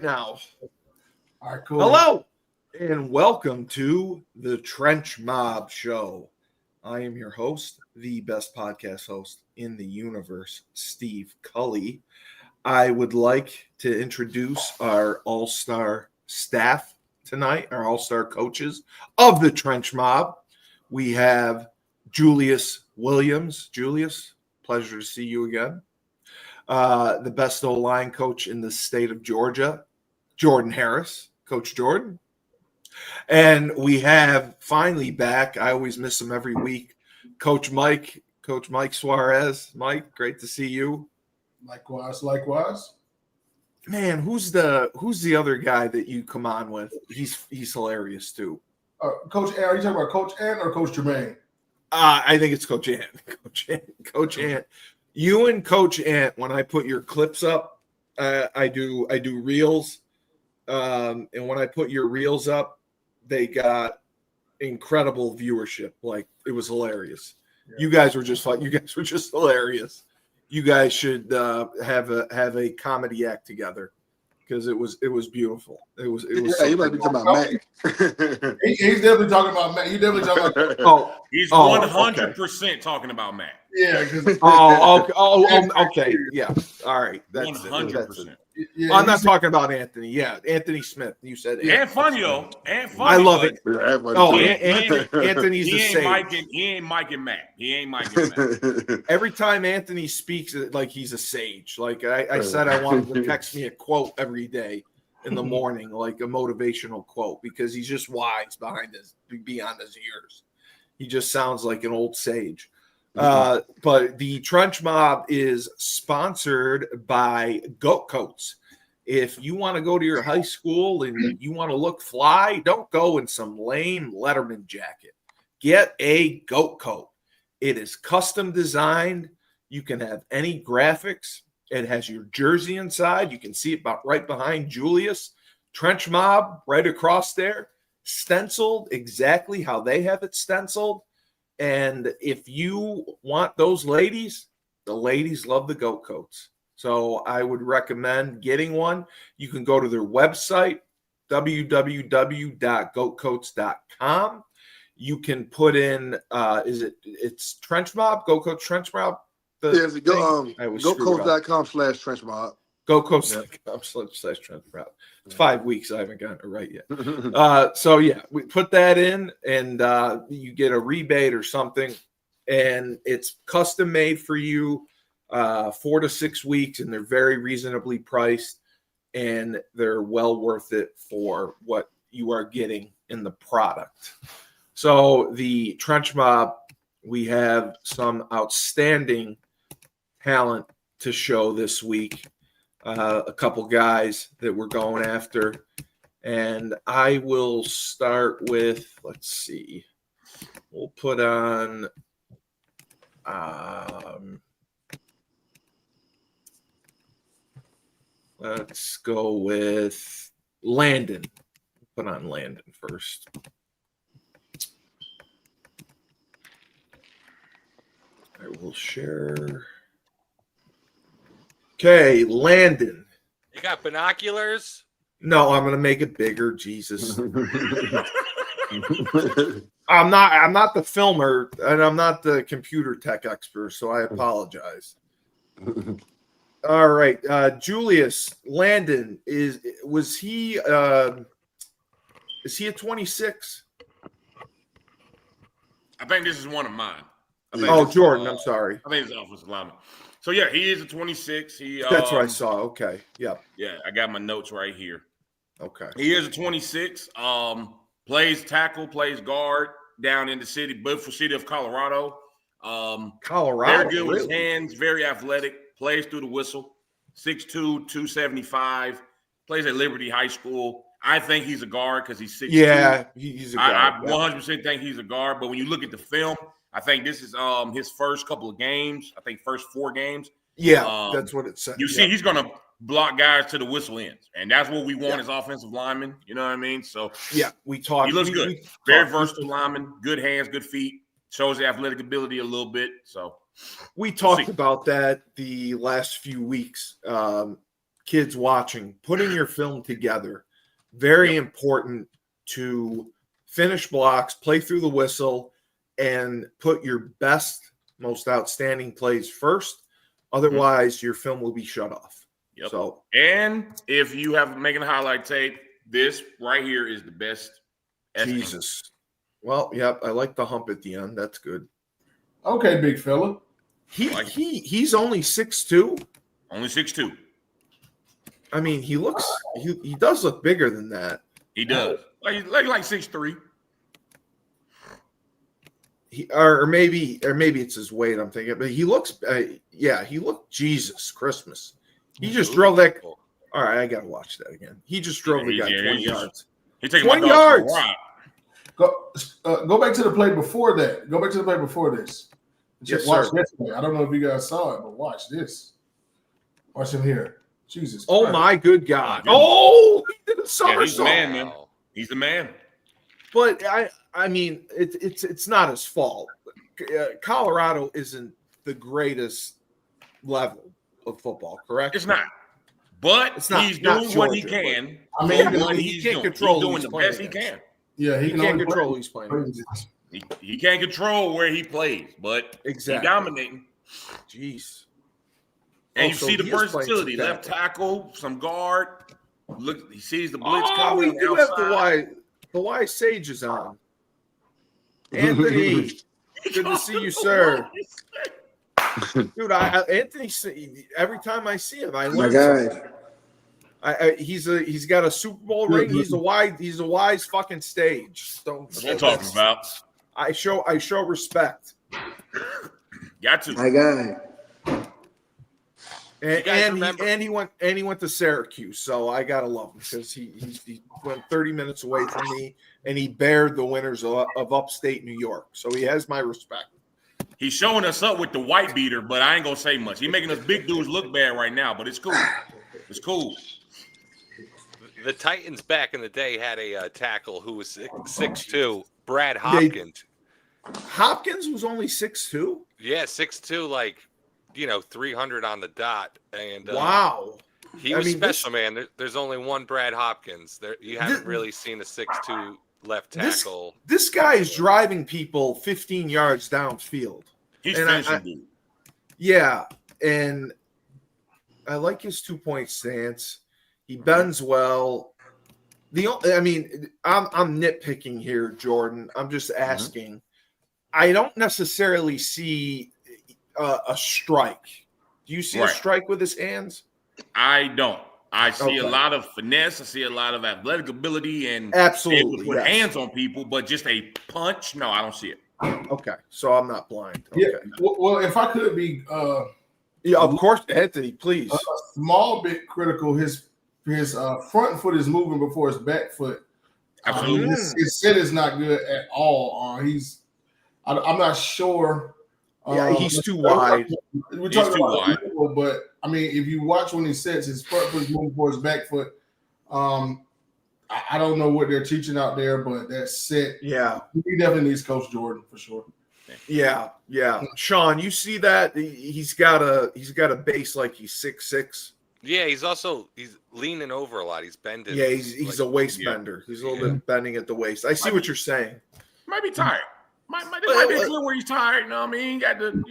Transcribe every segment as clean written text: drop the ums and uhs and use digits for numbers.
Now, all right, cool. Hello and welcome to the Trench Mob Show. I am your host, the best podcast host in the universe, Steve Cully. I would like to introduce our all-star staff tonight, our all-star coaches of the Trench Mob. We have Julius Williams. Julius, pleasure to see you again. The best O-line coach in the state of Georgia, Jordan Harris. Coach Jordan. And we have finally back, I always miss him every week, Coach Mike Suarez. Mike, great to see you. Likewise. Man, who's the other guy that you come on with? He's hilarious too. Coach Ant, are you talking about Coach Ant or Coach Jermaine? I think it's Coach Ant. Coach Ant. You and Coach Ant, when I put your clips up, I do reels. And when I put your reels up, they got incredible viewership. Like, it was hilarious. Yeah. You guys were just fun. You guys were just hilarious. You guys should have a comedy act together because it was beautiful. It was. Yeah, you might be talking about Mac. He's definitely talking about Mac. He's definitely talking about. He's 100% talking about Mac. Yeah. Okay. Yeah. All right. That's 100%. Yeah, I'm not talking about Anthony. Yeah, Anthony Smith. You said and funny though. And funny. I love it. Anthony's a sage. He ain't Mike and Matt. Every time Anthony speaks, like he's a sage. Like I said, I want him to text me a quote every day in the morning, like a motivational quote, because he's just wise beyond his ears. He just sounds like an old sage. But the Trench Mob is sponsored by Goat Coats. If you want to go to your high school and you want to look fly, don't go in some lame Letterman jacket. Get a Goat Coat. It is custom designed. You can have any graphics. It has your jersey inside. You can see it right behind Julius. Trench Mob right across there. Stenciled exactly how they have it stenciled. And if you want those ladies, the ladies love the Goat Coats. So I would recommend getting one. You can go to their website, www.goatcoats.com. You can put in, it's Trench Mob, Goat Coats Trench Mob? GoatCoats.com/Trench Mob. GoatCoats.com/Trench Mob. It's 5 weeks. I haven't gotten it right yet. So, yeah, we put that in and you get a rebate or something. And it's custom made for you 4 to 6 weeks. And they're very reasonably priced. And they're well worth it for what you are getting in the product. So, the Trench Mob, we have some outstanding talent to show this week. A couple guys that we're going after. And I will start with, let's see. We'll put on let's go with Landon. Put on Landon first. I will share. Okay, Landon. You got binoculars? No, I'm gonna make it bigger. Jesus. I'm not the filmer and I'm not the computer tech expert, so I apologize. All right. Julius, Landon, is he a 26? I think this is one of mine. Jordan, I'm sorry. I think it's offensive lineman. So, yeah, he is a 26. That's what I saw. Okay. Yeah. Yeah, I got my notes right here. Okay. He is a 26. Plays tackle, plays guard down in the beautiful city of Colorado. Colorado. Very good with his hands, very athletic, plays through the whistle. 6'2", 275, plays at Liberty High School. I think he's a guard because he's 6'2". Yeah, he's a guard. I 100% think he's a guard. But when you look at the film, I think this is his first couple of games. I think first 4 games. Yeah, that's what it said. You see, he's going to block guys to the whistle ends, and that's what we want as offensive linemen. You know what I mean? So yeah, we talked. He looks good. Very versatile lineman. Good hands, good feet. Shows the athletic ability a little bit. So we talked about that the last few weeks. kids watching, putting your film together, very important to finish blocks, play through the whistle, and put your best, most outstanding plays first. Otherwise, your film will be shut off. Yep. So, and if you have making a highlight tape, this right here is the best. Jesus. Well, yep, I like the hump at the end. That's good. Okay, big fella. He's only 6'2". Only 6'2". I mean, he does look bigger than that. He does. Like 6'3". Or maybe it's his weight. I'm thinking, but he looks. He looked Jesus Christmas. He just drove that. All right, I gotta watch that again. He just drove the guy 20 yards. He's taking 20 yards. Go back to the play before that. Go back to the play before this. Yes, watch sir. this play. I don't know if you guys saw it, but watch this. Watch him here. Jesus. Oh Christ. my good God! Oh, he did a Yeah, somersault. he's the man, man. He's the man. But I mean, it's not his fault. Colorado isn't the greatest level of football, correct? It's not. But It's not- he's not doing what he Georgia, can. I mean, he can't control He's who doing he's the playing best he against. can. Yeah, He can can't only control who play- he's playing against. He can't control where he plays, but Exactly. he's dominating. Jeez. And you Also, see the he is playing versatility. some Left tackle, some guard. Look, he sees the blitz Oh, coming. we do have the wise sage is on. Anthony, good to see you, sir. Dude, Anthony. Every time I see him, I My learn guy. something. He's got a Super Bowl ring. He's a wise fucking stage. That's what I'm talking about. I show respect. Got to. My guy. And he went to Syracuse, so I gotta love him because he went 30 minutes away from me, and he bared the winners of upstate New York. So he has my respect. He's showing us up with the white beater, but I ain't gonna say much. He's making us big dudes look bad right now, but it's cool. It's cool. The Titans back in the day had a tackle who was 6'2", Brad Hopkins. Hopkins was only 6'2". Yeah, 6'2", like 300 on the dot. And Wow, he was special, man. There's only one Brad Hopkins. You haven't really seen a 6'2" left tackle. This guy is driving people 15 yards downfield. He's And finishing dude. Yeah, and I like his 2-point stance. He bends well. I'm nitpicking here, Jordan. I'm just asking. I don't necessarily see a strike. Do you see a strike with his hands? I don't. I see a Okay. lot of finesse. I see a lot of athletic ability and Absolutely, able to put yes. hands on people, but just a punch, no, I don't see it. Okay, so I'm not blind. Okay. Yeah. Well, if I could be Yeah, of course, Anthony, please. a small bit critical, his front foot is moving before his back foot. Absolutely. His set is not good at all. I'm not sure. Yeah, he's too wide. We're He's talking too about wide. people, but I mean, if you watch when he sets, his front foot is moving before his back foot. I don't know what they're teaching out there, but that set, Yeah, he definitely needs Coach Jordan for sure. yeah. Sean, you see that? He's got a base like he's 6'6". Yeah, he's leaning over a lot. He's bending. Yeah, he's a waist bender. He's a little bit bending at the waist. I see what you're saying. Might be tired. Might be a clue where he's tired. You know what I mean? Got to,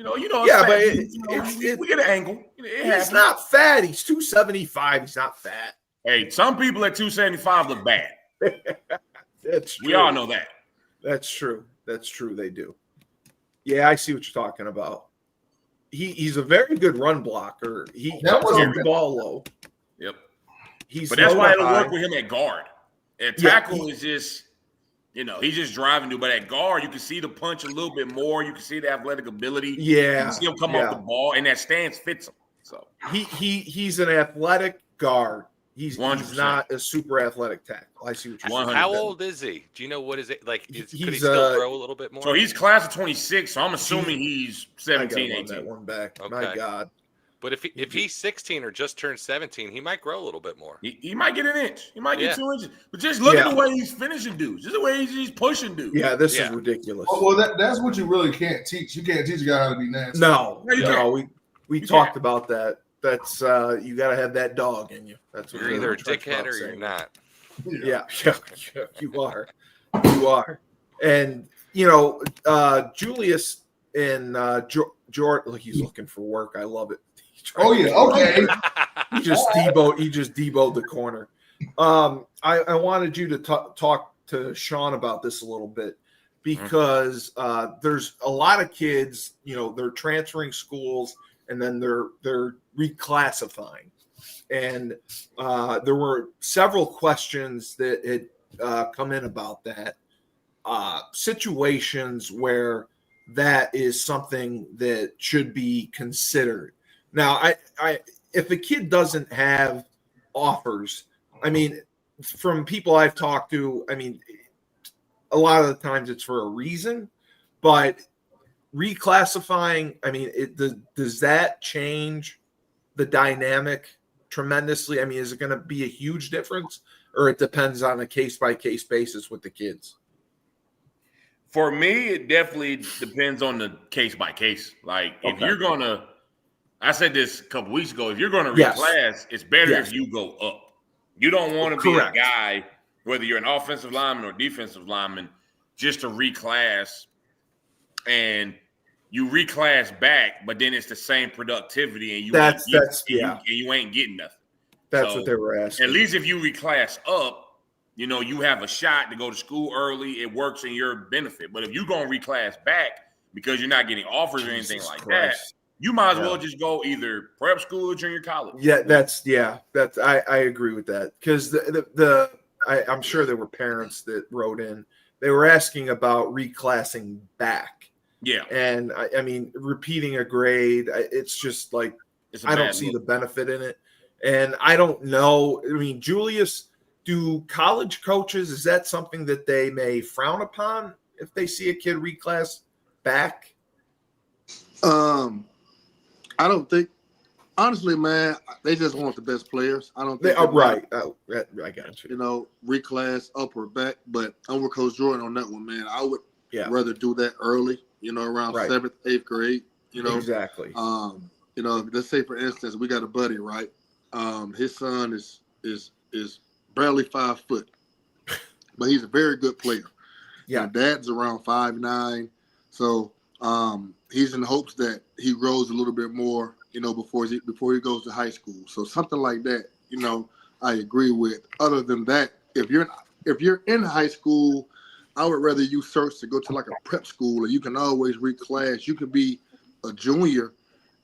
Yeah, fat but dudes, we get an angle. It He's happens. not fat. He's 275. He's not fat. Hey, some people at 275 look bad. That's true. We all know that. That's true. That's true. They do. Yeah, I see what you're talking about. He's a very good run blocker. He That does was get the ball low. Yep. He's But that's low why and it'll high. work with him at guard. At Yeah, tackle is just, he's just driving you. But at guard, you can see the punch a little bit more. You can see the athletic ability. You Yeah, can see him come off the ball, and that stance fits him. So he's an athletic guard. He's 100%. not a super athletic tackle. I see what you're saying. 100%. How old is he? Do you know what is it like? Could he He's, still grow a little bit more? So he's class of 26, so I'm assuming he's I 17, gotta run that 18. one back. Okay. My God. But if he's 16 or just turned 17, he might grow a little bit more. He might get an inch. He might get 2 inches. But just look at the way he's finishing dudes. Just the way he's pushing dudes. Yeah, this is ridiculous. Well, that's what you really can't teach. You can't teach a guy how to be nasty. No, No, you can't. we talked about that That's you got to have that dog in you. That's what You're the either a Trench dickhead Mob or saying. you're not. Yeah, you are. You are. And, Julius and George, look, he's looking for work. I love it. Oh yeah, okay. He just deboed the corner. I wanted you to talk to Sean about this a little bit because there's a lot of kids, they're transferring schools and then they're reclassifying. And there were several questions that had come in about that. Situations where that is something that should be considered. Now, I if a kid doesn't have offers, I mean, from people I've talked to, I mean, a lot of the times it's for a reason, but reclassifying, I mean, does that change the dynamic tremendously? I mean, is it going to be a huge difference, or it depends on a case-by-case basis with the kids? For me, it definitely depends on the case by case. Like, if you're going to, I said this a couple weeks ago, if you're going to reclass, it's better if you go up. You don't want to be a guy, whether you're an offensive lineman or defensive lineman, just to reclass and you reclass back, but then it's the same productivity and you ain't getting nothing. That's what they were asking. At least if you reclass up, you have a shot to go to school early. It works in your benefit. But if you're going to reclass back because you're not getting offers or anything like that, you might as well just go either prep school or junior college. Yeah, I agree with that because I'm sure there were parents that wrote in. They were asking about reclassing back. Yeah, and I mean repeating a grade. It's just like I don't see the benefit in it, and I don't know. I mean, Julius. Do college coaches, is that something that they may frown upon if they see a kid reclass back? I don't think, honestly, man, they just want the best players. I don't think. Right. I got you. Reclass up or back, but I'm with Coach Jordan on that one, man. I would rather do that early, around 7th, 8th grade, Exactly. Let's say, for instance, we got a buddy, right? His son is barely 5 foot, but he's a very good player. Yeah, dad's around 5'9", so he's in hopes that he grows a little bit more, before he goes to high school. So something like that, I agree with. Other than that, if you're in high school, I would rather you search to go to like a prep school, and you can always reclass. You could be a junior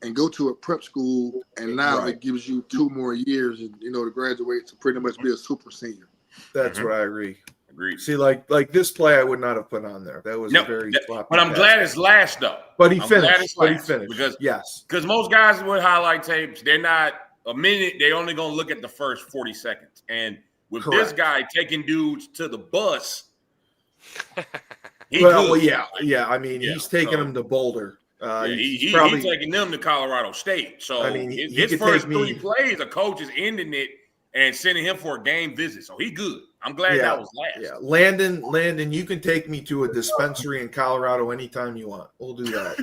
and go to a prep school, and now it gives you 2 more years, and to graduate to pretty much be a super senior. That's what I agree. Agreed. See, like this play, I would not have put on there. That was very sloppy. But I'm glad it's last though. But he finished. Because most guys with highlight tapes, they're not a minute. They only gonna look at the first 40 seconds. And with this guy taking dudes to the bus, yeah. I mean, he's taking them to Boulder. He's taking them to Colorado State. So I mean, his first 3 plays, a coach is ending it and sending him for a game visit. So he good. I'm glad that was last. Yeah, Landon, you can take me to a dispensary in Colorado anytime you want. We'll do that.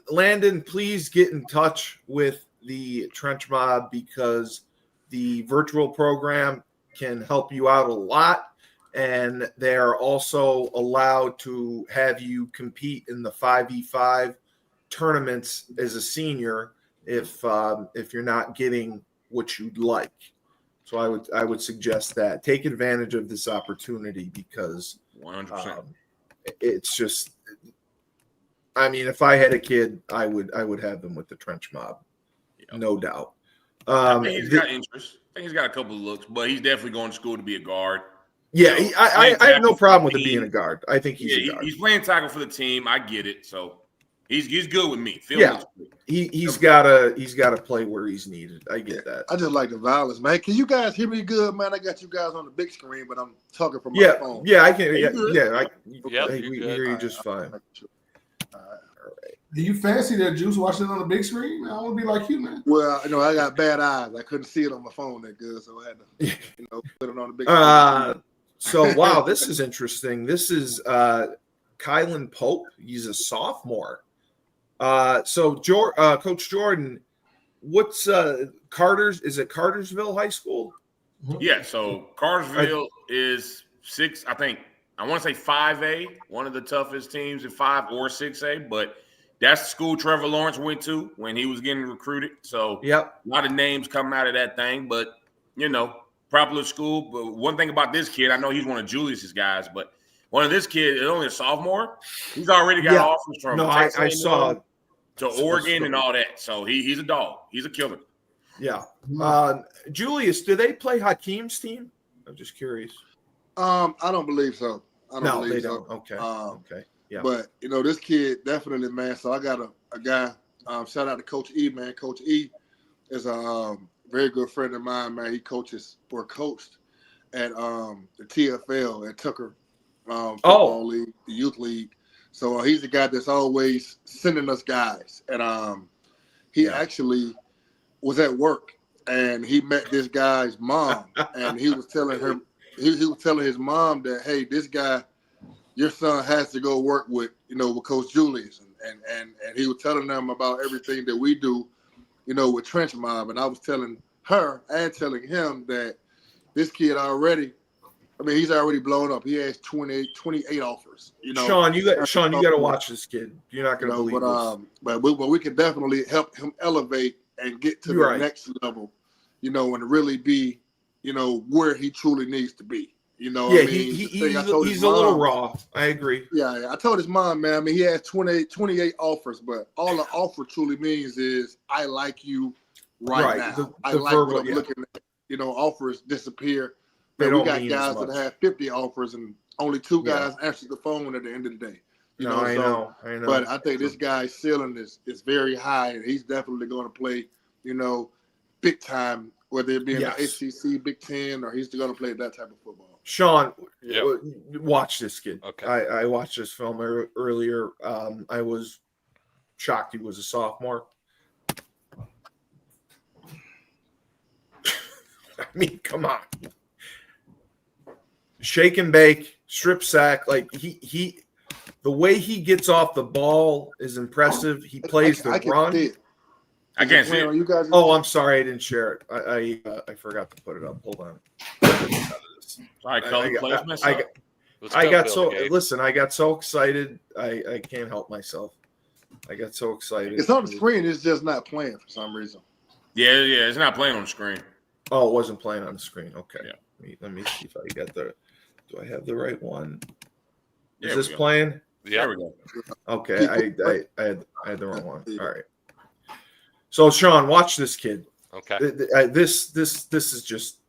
Landon, please get in touch with the Trench Mob because the virtual program can help you out a lot. And they are also allowed to have you compete in the 5v5 tournaments as a senior if you're not getting what you'd like. So I would suggest that take advantage of this opportunity because 100%. It's just. I mean, if I had a kid, I would have them with the Trench Mob, no doubt. I think he's got interest. I think he's got a couple of looks, but he's definitely going to school to be a guard. Yeah, I have no problem with him being a guard. I think he's a guard. He's playing tackle for the team. I get it. So he's good with me. He's gotta play where he's needed. I get that. I just like the violence, man. Can you guys hear me good, man? I got you guys on the big screen, but I'm talking from my phone. Yeah, I can. We hear you just fine. All right. Do you fancy that Juice watching it on the big screen? Man, I want to be like you, man. Well, I got bad eyes. I couldn't see it on my phone that good, so I had to, put it on the big screen. So, wow, this is interesting. This is Kylen Pope. He's a sophomore. So Coach Jordan, what's Carter's? Is it Cartersville High School? Yeah. So Cartersville is 6. I think I want to say 5A, one of the toughest teams in 5 or 6A, but that's the school Trevor Lawrence went to when he was getting recruited. So a lot of names coming out of that thing, but popular school. But one thing about this kid, I know he's one of Julius's guys, but one of this kid is only a sophomore. He's already got offers from Texas I saw to Oregon and all that. So he's a dog. He's a killer. Yeah. Julius, do they play Hakeem's team? I'm just curious. I don't believe so. No, they don't. Okay. Okay. Yeah. But this kid definitely, man. So I got a guy. Shout out to Coach E, man. Coach E is a very good friend of mine, man. He coached at the TFL at Tucker Football League, the youth league. So he's the guy that's always sending us guys. And he actually was at work and he met this guy's mom, and he was telling her, he was telling his mom that, hey, this guy, your son has to go work with Coach Julius, and he was telling them about everything that we do, with Trench Mob. And I was telling her and telling him that this kid already, he's already blown up. He has 28 offers. Sean, you got to watch this kid. You're not going to believe this. But we can definitely help him elevate and get to the next level, and really be, where he truly needs to be. He's a little raw. I agree. Yeah, I told his mom, man, he has 28 offers, but all the offer truly means is I like you right now. I like what I'm looking at. Offers disappear. We got guys that have 50 offers and only 2 guys answer the phone at the end of the day. I know. But I think this guy's ceiling is very high, and he's definitely going to play, big time, whether it be in the ACC, Big Ten, or he's going to play that type of football. Sean, watch this kid. Okay. I watched this film earlier. I was shocked he was a sophomore. I mean, come on. Shake and bake, strip sack. Like he the way he gets off the ball is impressive. He plays the run. I can't see it. You guys I'm sorry, I didn't share it. I forgot to put it up. Hold on. I got so excited. I can't help myself. I got so excited. It's on the screen. It's just not playing for some reason. Yeah. It's not playing on the screen. Oh, it wasn't playing on the screen. Okay. Yeah. Let me see if I get the. Do I have the right one? Is this playing? Yeah, there we go. Okay, I had the wrong one. All right. So Sean, watch this kid. Okay. This is just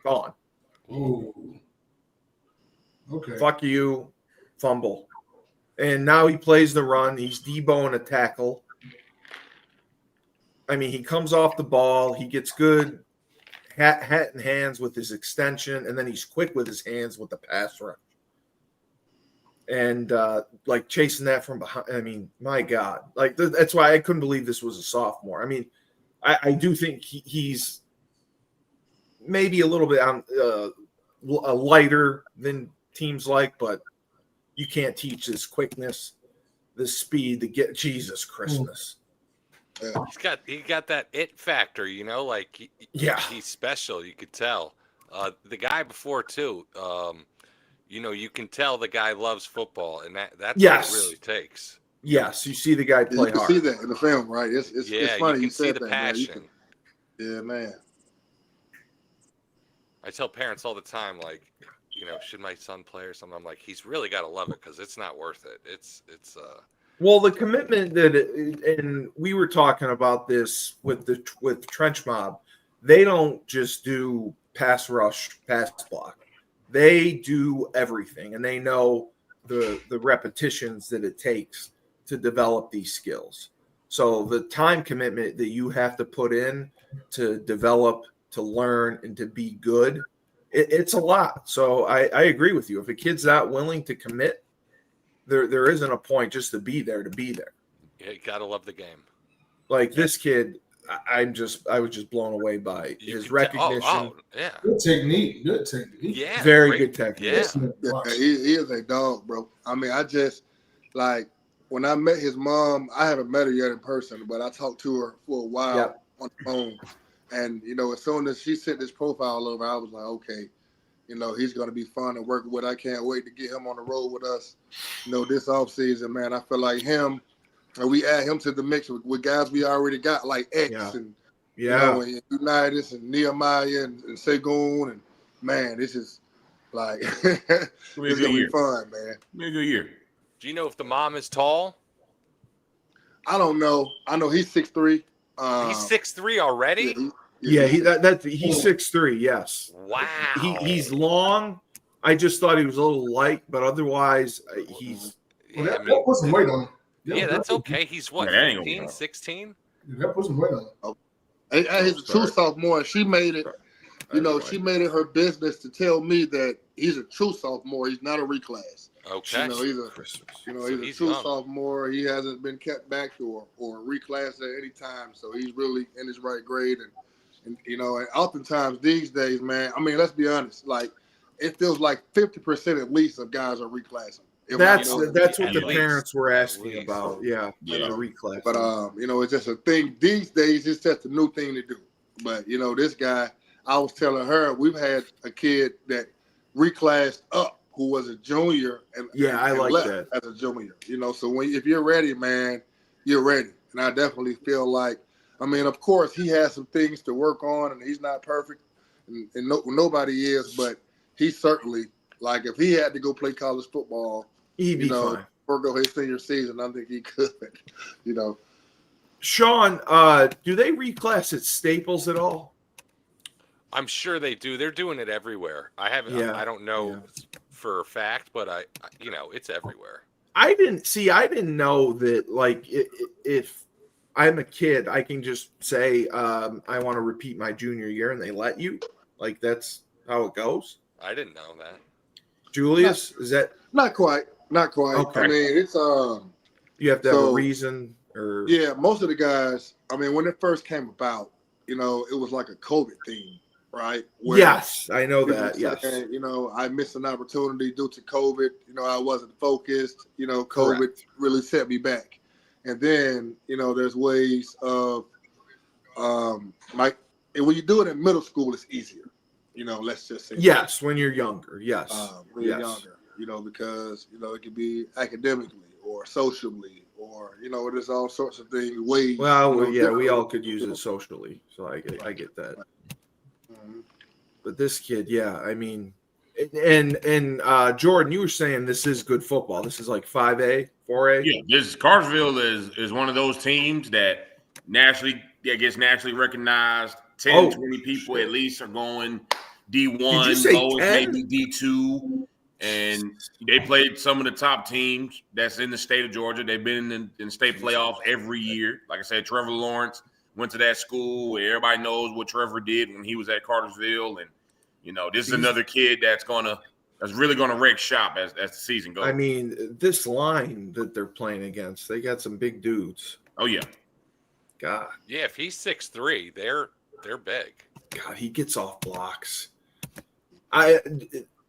gone. Ooh. Okay. Fuck you, fumble. And now he plays the run. He's Deboing a tackle. He comes off the ball. He gets good hat and hands with his extension, and then he's quick with his hands with the pass rush. And chasing that from behind. My God. That's why I couldn't believe this was a sophomore. I do think he's maybe a little bit on lighter than teams like, but you can't teach this quickness, this speed to get Jesus Christmas. He got that it factor, he's special. You could tell. The guy before too, you can tell the guy loves football, and that's what it really takes. Yes, you see the guy play hard. You see that in the film, right? It's funny you can see the that, passion. Man. I tell parents all the time, should my son play or something? I'm like, he's really got to love it because it's not worth it. It's Well, the commitment and we were talking about this with Trench Mob. They don't just do pass rush, pass block. They do everything, and they know the repetitions that it takes to develop these skills. So the time commitment that you have to put in to develop, to learn, and to be good, it's a lot. So I agree with you. If a kid's not willing to commit, there isn't a point just to be there. Yeah, you gotta love the game. Like this kid, I was just blown away by his recognition. Good technique. Yeah, very good technique. Yeah, he is a dog, bro. I just when I met his mom, I haven't met her yet in person, but I talked to her for a while on the phone. And, as soon as she sent this profile over, I was like, okay, he's going to be fun to work with. I can't wait to get him on the road with us, this offseason, man. I feel like him, and we add him to the mix with guys we already got, like X and, and Unitas and Nehemiah and Segun. And, man, this is like, it's going to be fun, man. Be a good year. Do you know if the mom is tall? I don't know. I know he's 6'3". He's 6'3" already? Yeah, he's 6'3", yes. Wow. He's long. I just thought he was a little light, but otherwise he's that put some weight on him. Yeah, that's okay. He's what, 15, 16? That put some weight on him. And he's a true sophomore, and she made it, she made it her business to tell me that he's a true sophomore. He's not a reclass. Okay. He's a true sophomore. He hasn't been kept back or reclassed at any time, so he's really in his right grade. And and oftentimes these days, man, I mean, let's be honest, like it feels like 50% at least of guys are reclassing. That's what the parents were asking about. Yeah. The reclass. But it's just a thing these days. It's just a new thing to do. But this guy, I was telling her, we've had a kid that reclassed up who was a junior and I like that as a junior. So if you're ready, man, you're ready. And I definitely feel like, I mean, of course, he has some things to work on, and he's not perfect, and nobody is. But he certainly, like, if he had to go play college football, he'd be fine. Forgo his senior season, I think he could. Sean, do they reclass at Staples at all? I'm sure they do. They're doing it everywhere. I haven't. Yeah. I don't know for a fact, but I it's everywhere. I didn't know that. Like, if I'm a kid, I can just say I want to repeat my junior year, and they let you. Like, that's how it goes. I didn't know that. Julius, is that not quite? Not quite. Okay. I mean, it's you have to have a reason, or most of the guys. I mean, when it first came about, it was like a COVID thing. Right. Where yes, I know that. Yes. Saying, I missed an opportunity due to COVID. I wasn't focused. COVID Correct. really set me back. And then, there's ways of, and when you do it in middle school, it's easier. Let's just say. Yes, when you're younger. Yes. When you're younger. Because it could be academically or socially or there's all sorts of things. Ways. Well, we all could use it socially, so I get that. But this kid, I mean, and Jordan, you were saying this is good football. This is like 5A, 4A. Yeah, this Cartersville is one of those teams that gets nationally recognized. 10, 20 people at least are going D1, lowest maybe D2, and they played some of the top teams that's in the state of Georgia. They've been in state playoffs every year. Like I said, Trevor Lawrence went to that school where everybody knows what Trevor did when he was at Cartersville. And, this is another kid that's really going to wreck shop as the season goes. I mean, this line that they're playing against, they got some big dudes. Oh, yeah. God. Yeah, if he's 6'3", they're big. God, he gets off blocks.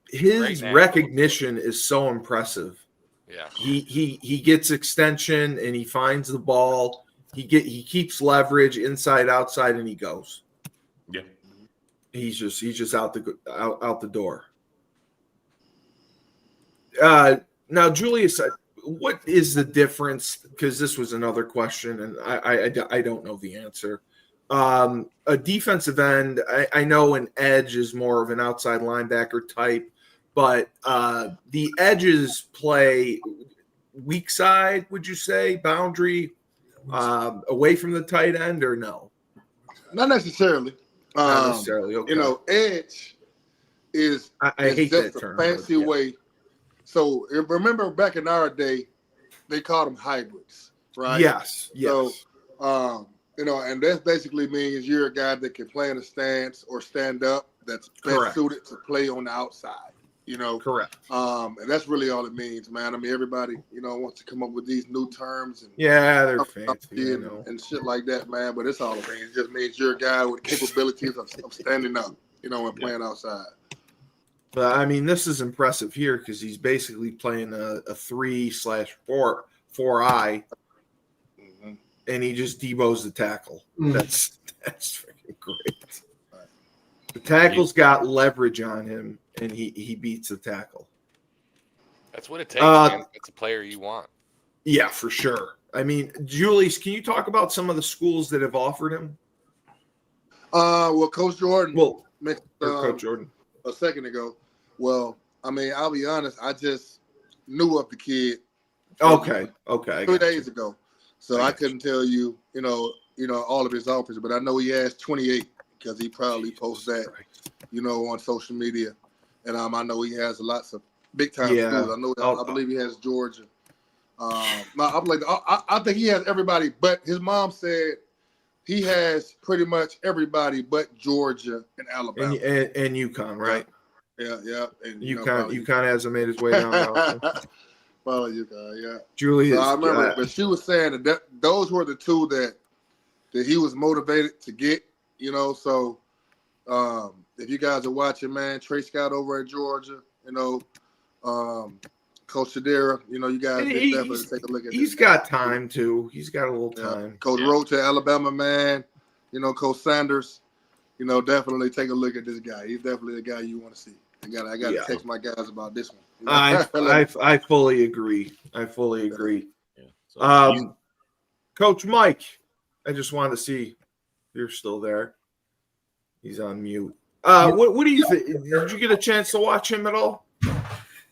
His recognition is so impressive. Yeah. He gets extension and he finds the ball. He keeps leverage inside, outside, and he goes. Yeah, he's just out the door. Now, Julius, what is the difference? Because this was another question, and I don't know the answer. A defensive end, I know an edge is more of an outside linebacker type, but the edges play weak side. Would you say boundary? Away from the tight end, or no? Not necessarily. Not necessarily. Okay. Edge is I hate just that term, a fancy way. So remember back in our day, they called them hybrids, right? Yes. So and that basically means you're a guy that can play in a stance or stand up that's best suited to play on the outside. Correct. And that's really all it means, man. I mean, everybody, wants to come up with these new terms and they're fancy, and shit like that, man. But it's all it means. It just means you're a guy with capabilities of standing up, and playing outside. But I mean, this is impressive here because he's basically playing a 3/4 4-eye, and he just debows the tackle. That's freaking great. The tackle's got leverage on him, and he beats the tackle. That's what it takes, man. It's a player you want. Yeah, for sure. I mean, Julius, can you talk about some of the schools that have offered him? Well, Coach Jordan. Well, Coach Jordan. A second ago. Well, I mean, I'll be honest. I just knew of the kid. Okay. 2 days ago, so I couldn't tell you, you know, all of his offers, but I know he has 28 because he probably posts that, on social media, and I know he has lots of big time schools. I believe he has Georgia. I think he has everybody, but his mom said he has pretty much everybody but Georgia and Alabama and UConn, right? Yeah. And UConn hasn't made his way down. Probably UConn, yeah. Julius, so I remember, but she was saying that those were the two that he was motivated to get. So if you guys are watching, man, Trey Scott over at Georgia, Coach Shadera, you guys definitely take a look at. He's got time too. He's got a little time. Coach Roach at Alabama, man. Coach Sanders. Definitely take a look at this guy. He's definitely the guy you want to see. I got to text my guys about this one. I fully agree. Yeah. So, Coach Mike, I just wanted to see if you're still there. He's on mute. What do you think? Did you get a chance to watch him at all?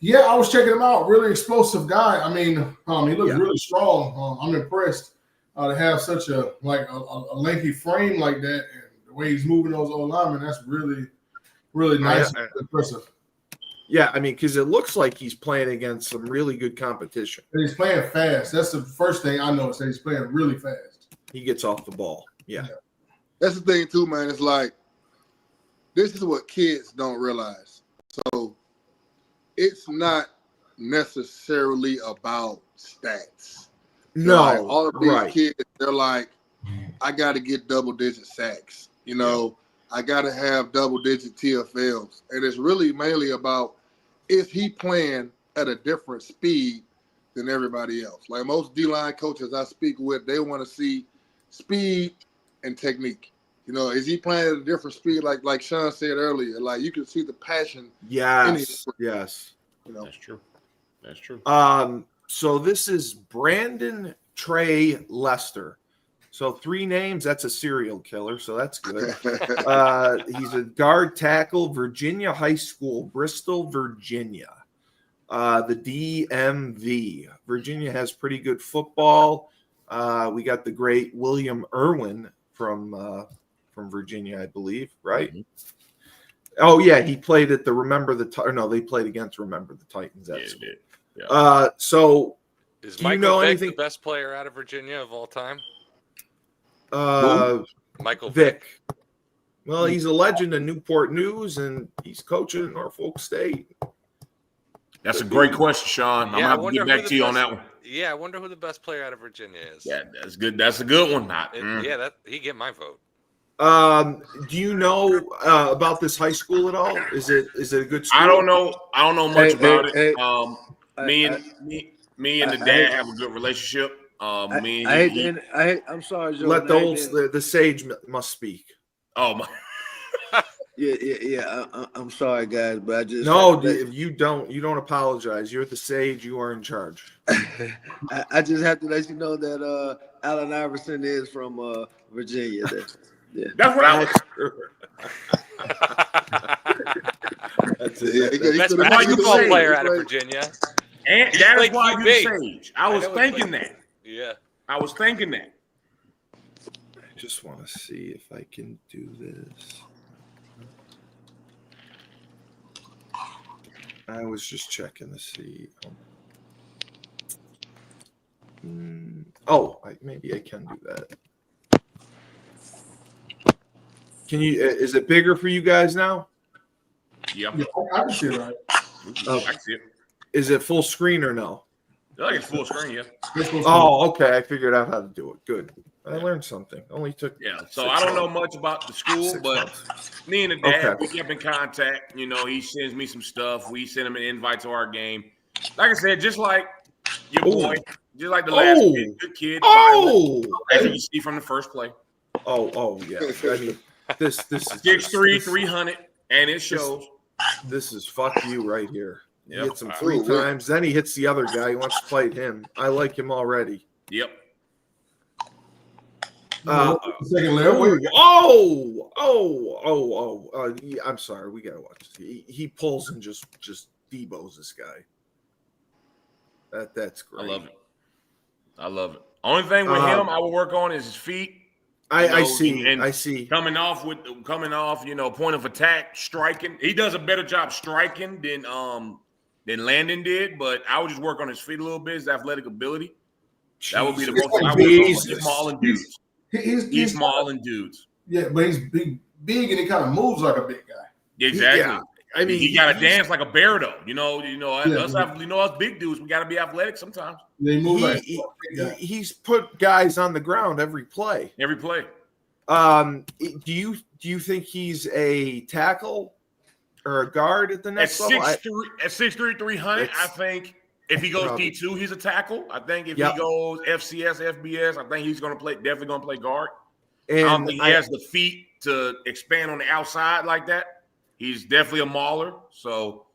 Yeah, I was checking him out. Really explosive guy. I mean, he looks really strong. I'm impressed to have such a lengthy frame like that, and the way he's moving those old linemen. That's really, really nice and impressive. Yeah, I mean, because it looks like he's playing against some really good competition. And he's playing fast. That's the first thing I noticed. That he's playing really fast. He gets off the ball. Yeah. That's the thing too, man. It's like this is what kids don't realize. So it's not necessarily about stats. No, like, all of these kids, they're like, I got to get double-digit sacks. I got to have double-digit TFLs. And it's really mainly about, is he playing at a different speed than everybody else? Like most D-line coaches I speak with, they want to see speed and technique. Is he playing at a different speed? Like Sean said earlier, like you can see the passion. Yes. That's true. So this is Brandon Trey Lester. So 3 names, that's a serial killer, so that's good. He's a guard tackle, Virginia High School, Bristol, Virginia. The DMV. Virginia has pretty good football. We got the great William Irwin from Virginia, I believe, right? Mm-hmm. Oh, yeah, he played at the they played against Remember the Titans. Yeah. So is do Michael you know Vick anything? The best player out of Virginia of all time? Michael Vick. Well, he's a legend in Newport News, and he's coaching at Norfolk State. That's a great question, Sean. I'm going to have to get back to you on that one. Yeah, I wonder who the best player out of Virginia is. Yeah, that's good. That's a good one. Yeah, he get my vote. Do you know about this high school at all? Is it a good school? I don't know much about it. Me and the dad have a good relationship. I'm sorry, Joe. Let the sage must speak. Oh my. Yeah. I'm sorry, guys, but I just you don't apologize. You're the sage. You are in charge. I just have to let you know that Allen Iverson is from Virginia. Yeah. That's what I was. That's it. Best basketball player out of Virginia. And that is why you're sage. I was thinking that. Yeah. I was thinking that. I just want to see if I can do this. I was just checking to see. Maybe I can do that. Can you? Is it bigger for you guys now? Yep. Yeah, I can see it right. I can see it. Is it full screen or no? It's full screen, yeah. Oh, okay. I figured out how to do it. Good. I learned something. Only took. Yeah. So I don't know much about the school, but me and the dad, we kept in contact. He sends me some stuff. We send him an invite to our game. Like I said, just like your boy, Just like the last kid. Good kid. Oh, as you can see from the first play. Oh, yeah. I mean, this is 6'3", 300, and it shows. This is fuck you right here. He hits him 3 times, then he hits the other guy. He wants to fight him. I like him already. Yep. Second level. I'm sorry. We gotta watch this. He pulls and just debos this guy. That's great. I love it. Only thing with him I will work on is his feet. I see. Coming off, point of attack, striking. He does a better job striking than Landon did, but I would just work on his feet a little bit, his athletic ability. That would be the most I would work on. He's small and dudes. He's small and dudes. Yeah, but he's big and he kind of moves like a big guy. Exactly. Yeah. I mean, he got to dance like a bear, though. Us big dudes, we got to be athletic sometimes. They move he's put guys on the ground every play. Every play. Do you think he's a tackle or a guard at the next level? At 6'3", 300, I think if he goes D2, he's a tackle. I think if he goes FCS, FBS, I think he's definitely going to play guard. And I don't think he has the feet to expand on the outside like that. He's definitely a mauler. So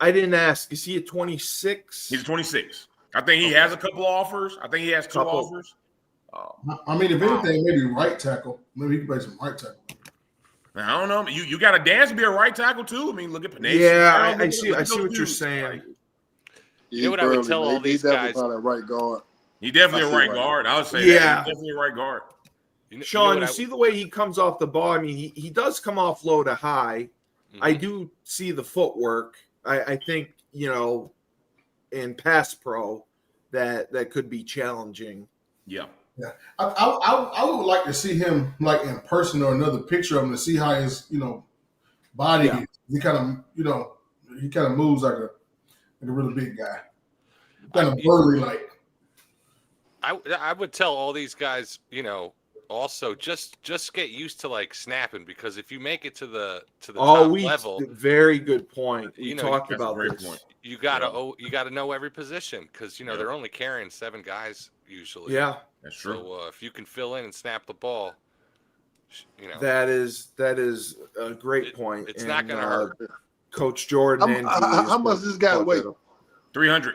I didn't ask. Is he a 26? He's 26. I think he has a couple offers. I think he has 2 offers. I mean, if anything, maybe right tackle. Maybe he can play some right tackle. I don't know. You got to dance to be a right tackle too. I mean, look at Panay. Yeah, I see what you're saying. You know what I would tell all these guys? He's right guard. He's definitely a right guard. I would say that. He's definitely a right guard. Sean, you see the way he comes off the ball? I mean, he does come off low to high. Mm-hmm. I do see the footwork. I think, in pass pro that could be challenging. Yeah. Yeah. I would like to see him like in person or another picture of him to see how his, body is. He kind of moves like a really big guy. Kind of burly like. I would tell all these guys, also just get used to like snapping, because if you make it to the top level, very good point. We talked about this. Point. You gotta know every position, because they're only carrying 7 guys usually. Yeah, that's true. So if you can fill in and snap the ball, that is a great point. It's not gonna hurt. Coach Jordan. How much does this guy weigh? 300.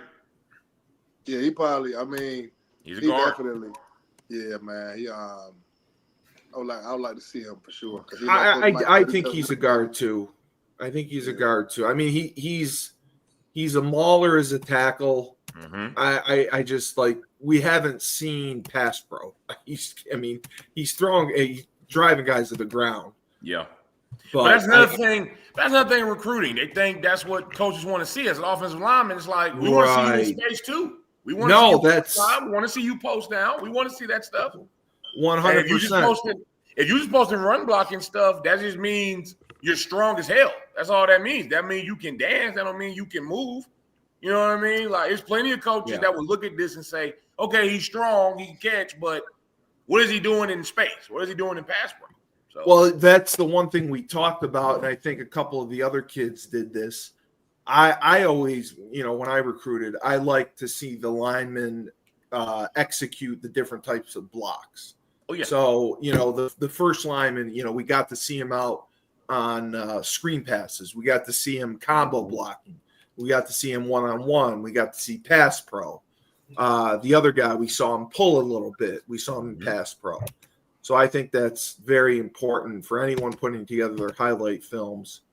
Yeah, he probably. I mean, he's a guard. Definitely. Yeah, man. He I would like to see him for sure. I think he's a guard too. I mean, he's a mauler as a tackle. Mm-hmm. I just we haven't seen pass pro. He's throwing, he's driving guys to the ground. Yeah, but that's another thing. That's another thing in recruiting. They think that's what coaches want to see as an offensive lineman. It's like we want to see you in space too. We want to see you we want to see you post down. We want to see that stuff. 100%. If you just posting run blocking stuff, that just means you're strong as hell. That's all that means. That means you can dance. That don't mean you can move. You know what I mean? Like, there's plenty of coaches that would look at this and say, okay, he's strong, he can catch, but what is he doing in space? What is he doing in pass pro? So, well, that's the one thing we talked about, and I think a couple of the other kids did this. I always, when I recruited, I like to see the linemen execute the different types of blocks. Oh, yeah. So, the first lineman, we got to see him out on screen passes. We got to see him combo blocking. We got to see him one-on-one. We got to see pass pro. The other guy, we saw him pull a little bit. We saw him in pass pro. So I think that's very important for anyone putting together their highlight films.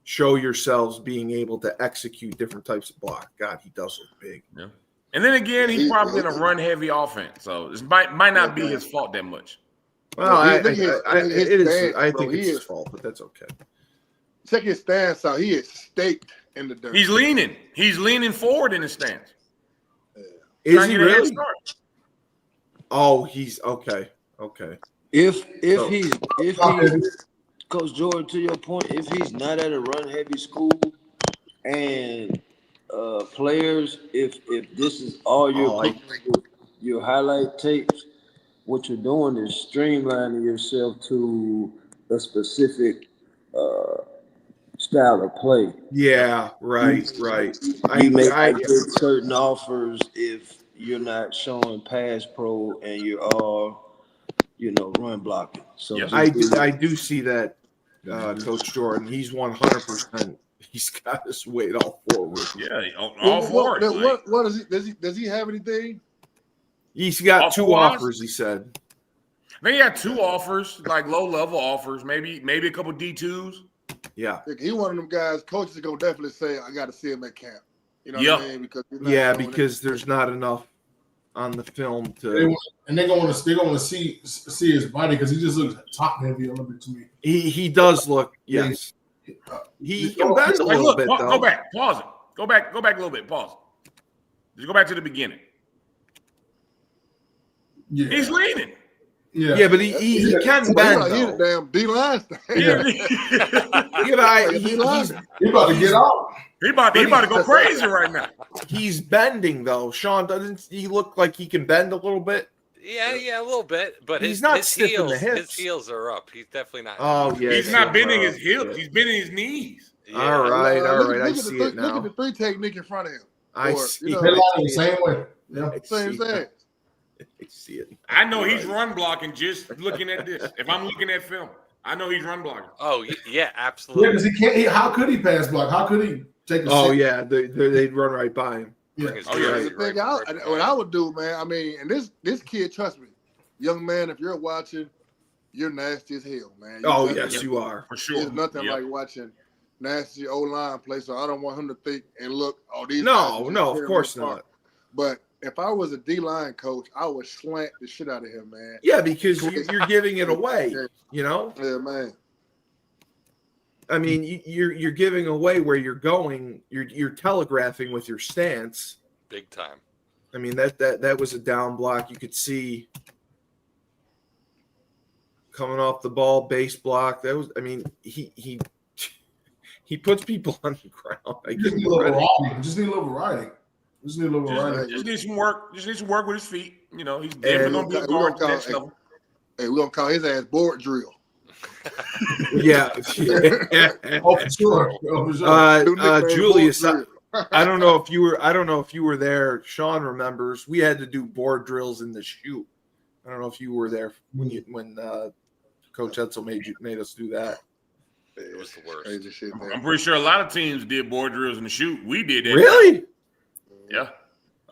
Show yourselves being able to execute different types of block. God, he does look big. Yeah. And then again, he's probably in a run-heavy offense, so this might not be his fault that much. Well, I think it's his fault, but that's okay. Check his stance out. He is staked in the dirt. He's leaning. He's leaning forward in his stance. Is he really? Oh, he's okay. Okay. If he's Coach Jordan, to your point, if he's not at a run-heavy school and players, if this is all your highlight tapes, what you're doing is streamlining yourself to a specific style of play. Yeah, right. You may get certain offers if you're not showing pass pro and you're all, run blocking. So Yeah. I do see that, Coach Jordan. He's 100%. He's got his weight all forward. Yeah, all forward. What is he? Does he have anything? He's got All 2 fours? offers. He said. I think he had 2 offers, like low level offers, maybe a couple D2s. Yeah. He one of them guys. Coaches are gonna definitely say, "I got to see him at camp." You know what I mean? Because because there's not enough on the film to. They're going to see his body because he just looks top heavy a little bit to me. He does look. Yes. He can bend a little bit though. Go back. Pause it. Go back a little bit. Pause. Just go back to the beginning. Yeah. He's leaning. Yeah, but he can bend. He's a damn D-line. He's about to get out. He about to go crazy right now. He's bending though. Sean, doesn't he look like he can bend a little bit? Yeah, a little bit. But he's not stiff in the hips. His heels are up. He's definitely not. Oh yeah, he's not bending his hips. He's bending his knees. Yeah. All right. I see it now. Look at the 3 technique in front of him. I see. They're the same way. Yeah. Same thing. I see it. I know he's run blocking just looking at this. If I'm looking at film, I know he's run blocking. Oh yeah, absolutely. Yeah, because he can't. How could he pass block? How could he take? Yeah, they'd run right by him. Yeah. What I would do, man. I mean, and this kid, trust me, young man. If you're watching, you're nasty as hell, man. Yes, you are for sure. There's nothing like watching nasty O-line play. So I don't want him to think and look. Oh, these. No, of course not. But if I was a D-line coach, I would slant the shit out of him, man. Yeah, because you're giving it away, Yeah, man. I mean, you're giving away where you're going. You're telegraphing with your stance. Big time. I mean, that was a down block. You could see coming off the ball, base block. That was. I mean, he puts people on the ground. Just need a little variety. Just need a little variety. Just need some work. Just need some work with his feet. He's definitely gonna be a guard at the next level. Hey, we're gonna call his ass board drill. Yeah. Oh, for sure. Julius, I don't know if you were there. Sean remembers we had to do board drills in the chute. I don't know if you were there when Coach Edsel made us do that. It was the worst. Crazy shit, man. I'm pretty sure a lot of teams did board drills in the chute. We did that. Really? Yeah.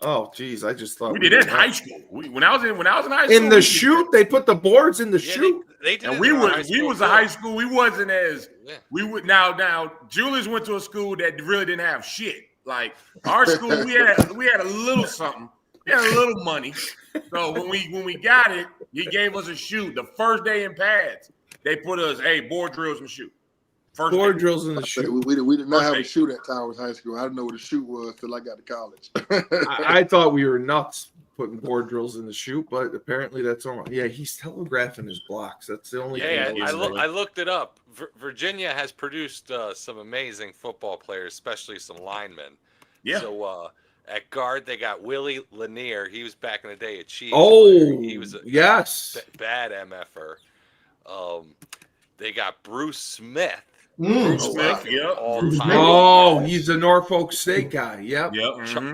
Oh, geez, I just thought we did that in high school. When I was in high school, in the chute, they put the boards in the chute. They did. And we was a high school. We wasn't as we would now. Julius went to a school that really didn't have shit. Like our school, we had a little something. We had a little money. So when we got it, he gave us a chute. The first day in pads, they put us board drills in the chute. Board drills in the chute. We did not have a shoot at Towers High School. I didn't know what a shoot was till I got to college. I thought we were nuts putting board drills in the chute, but apparently that's all. Yeah, he's telegraphing his blocks. That's the only thing. I looked it up. Virginia has produced some amazing football players, especially some linemen. Yeah. So at guard, they got Willie Lanier. He was back in the day at Chiefs. Oh, he was a bad MFer. They got Bruce Smith. Bruce Smith, he's a Norfolk State guy. Yep.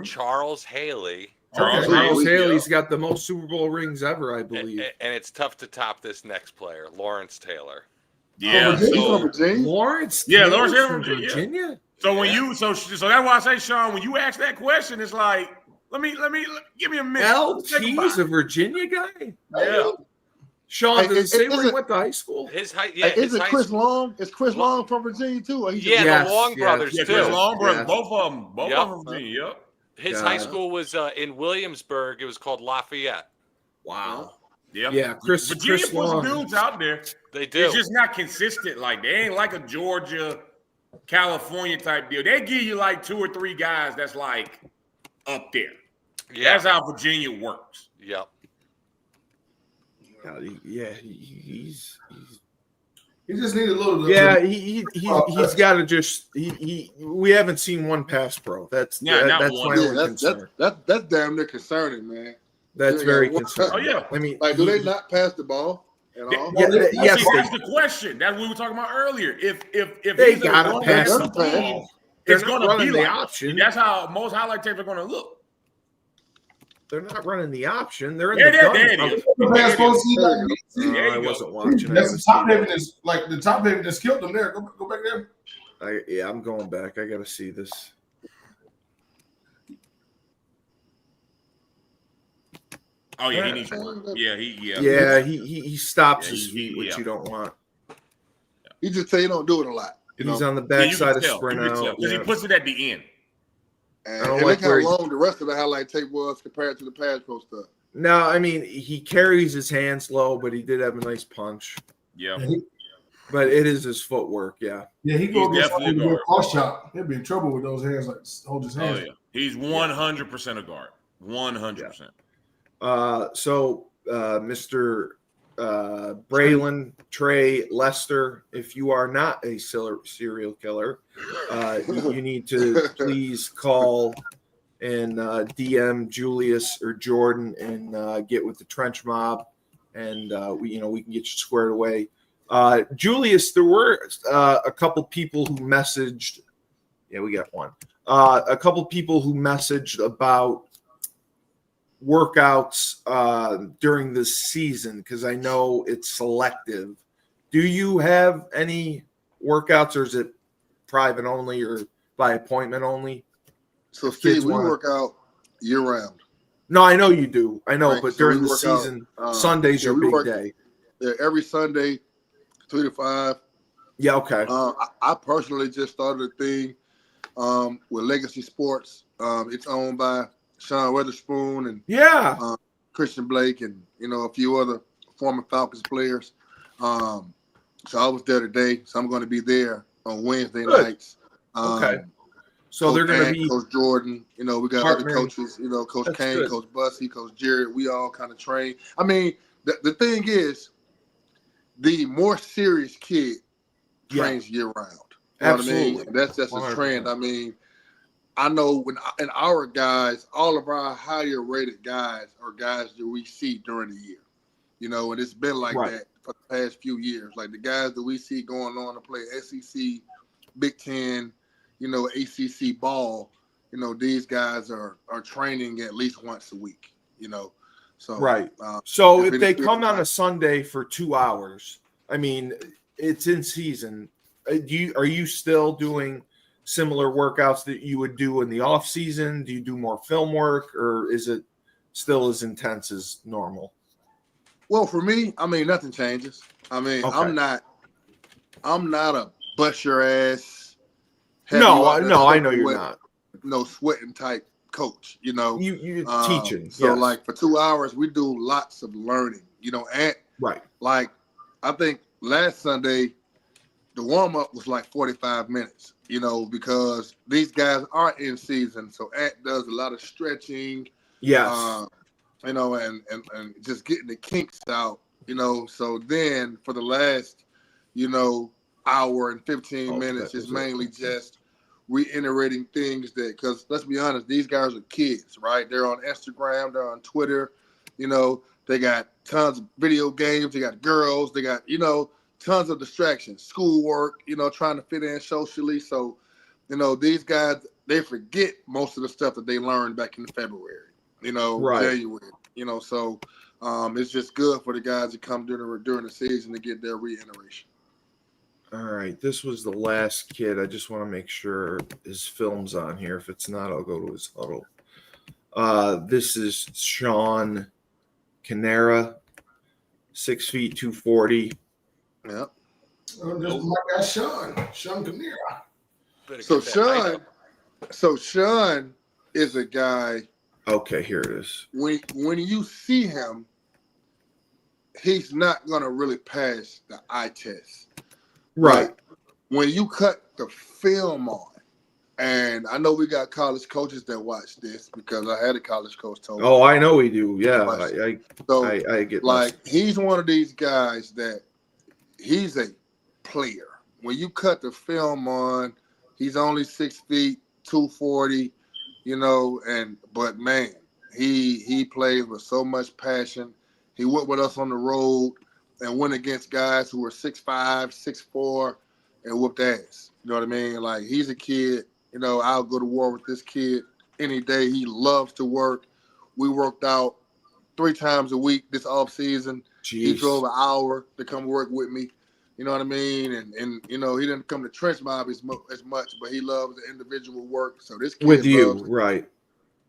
Charles Haley. Charles Haley's got the most Super Bowl rings ever, I believe. And it's tough to top this next player, Lawrence Taylor. Yeah, Lawrence. Yeah, Lawrence Taylor from Virginia. So when so that's why I say, Sean, when you ask that question, it's like, let me give me a minute. LT's a Virginia guy. Yeah. Sean, does it say where he went to high school? Is it Chris Long? Is Chris Long from Virginia too? The Long brothers too. Chris Long brothers, both of them from Virginia. Yep. His high school was in Williamsburg. It was called Lafayette. Wow. Yep. Yeah, Virginia puts Long. dudes out there. They do. It's just not consistent. Like they ain't like a Georgia, California type deal. They give you like 2 or 3 guys that's like up there. Yeah. That's how Virginia works. Yep. Yeah, he just need a little. He's got to just. We haven't seen one pass pro. That's my only concern. That's damn near concerning, man. That's very concerning. Oh yeah. I mean, do they not pass the ball at all? Yes, that's the question. That's what we were talking about earlier. If they gotta pass the ball, it's going to be the like option. That's how most highlight tapes are going to look. They're not running the option. They're in Yeah, the there gun. it is. I wasn't watching. That's the top heaviness. Like the top heaviness killed them there. Go back there. I'm going back. I got to see this. Oh yeah, he needs one. Yeah, he stops his feet, which you don't want. He just say you don't do it a lot. He's on the backside of sprint out because he puts it at the end. And look how long the rest of the highlight tape was compared to the pass pro stuff. No, I mean he carries his hands low, but he did have a nice punch. Yeah. But it is his footwork, yeah. Yeah, he go get something to cross chop. He'll be in trouble with those hands, like hold his hands. Oh yeah, he's 100% a guard. 100%. So Mr. Braylon Lester, if you are not a serial killer, you need to please call and DM Julius or Jordan and get with the trench mob, and we can get you squared away. Julius, there were a couple people who messaged. Yeah, we got one. A couple people who messaged about workouts during the season, because I know it's selective. Do you have any workouts, or is it private only or by appointment only? So Steve, we work out year round. No, I know you do. I know, right. But so during the season, Sunday's your big day. Yeah, every Sunday, 3 to 5. Yeah, okay. I personally just started a thing with Legacy Sports. It's owned by Sean Weatherspoon and Christian Blake and a few other former Falcons players. So I was there today. So I'm going to be there on Wednesday nights. Okay. So Coach they're going to be Coach Jordan. We got other coaches. Coach That's Kane, good. Coach Bussy, Coach Jared. We all kind of train. I mean, the thing is, the more serious kid trains year round. You know Absolutely. What I mean? That's just 100%. a trend. I mean, I know in our guys, all of our higher rated guys are guys that we see during the year. And it's been like that for the past few years. Like the guys that we see going on to play SEC, Big Ten, ACC ball, these guys are training at least once a week, So right. So if they come on a Sunday for 2 hours, I mean, it's in season. Are you still doing similar workouts that you would do in the off season? Do you do more film work, or is it still as intense as normal? Well, for me, I mean, nothing changes. I mean, okay. I'm not a bust your ass. No, I know you're not. No sweating type coach, You're teaching. So like for 2 hours, we do lots of learning, and like I think last Sunday, the warm-up was like 45 minutes, because these guys are in season. So Ant does a lot of stretching. Yes. And just getting the kinks out, So then for the last, hour and 15 minutes is mainly just reiterating things because let's be honest, these guys are kids, right? They're on Instagram, they're on Twitter, they got tons of video games, they got girls, they got, tons of distractions, schoolwork, trying to fit in socially. So, these guys, they forget most of the stuff that they learned back in February, January, so it's just good for the guys to come during the season to get their reiteration. All right, this was the last kid. I just want to make sure his film's on here. If it's not, I'll go to his huddle. This is Sean Kenareh, 6 feet 240. Yep. Just my guy Sean Kenareh. So Sean is a guy. Okay, here it is. When you see him, he's not gonna really pass the eye test. Right. When you cut the film on, and I know we got college coaches that watch this because I had a college coach told me. Oh, I know we do. Yeah, I get like he's one of these guys that he's a player. When you cut the film on, he's only 6 feet 240, but man, he plays with so much passion. He went with us on the road and went against guys who were 6'5", 6'4", and whooped ass. You know what I mean? Like, he's a kid, I'll go to war with this kid any day. He loves to work. We worked out 3 times a week this off season. He drove an hour to come work with me. You know what I mean? And he didn't come to trench mob as much, but he loves the individual work. So this kid with you, loves, right?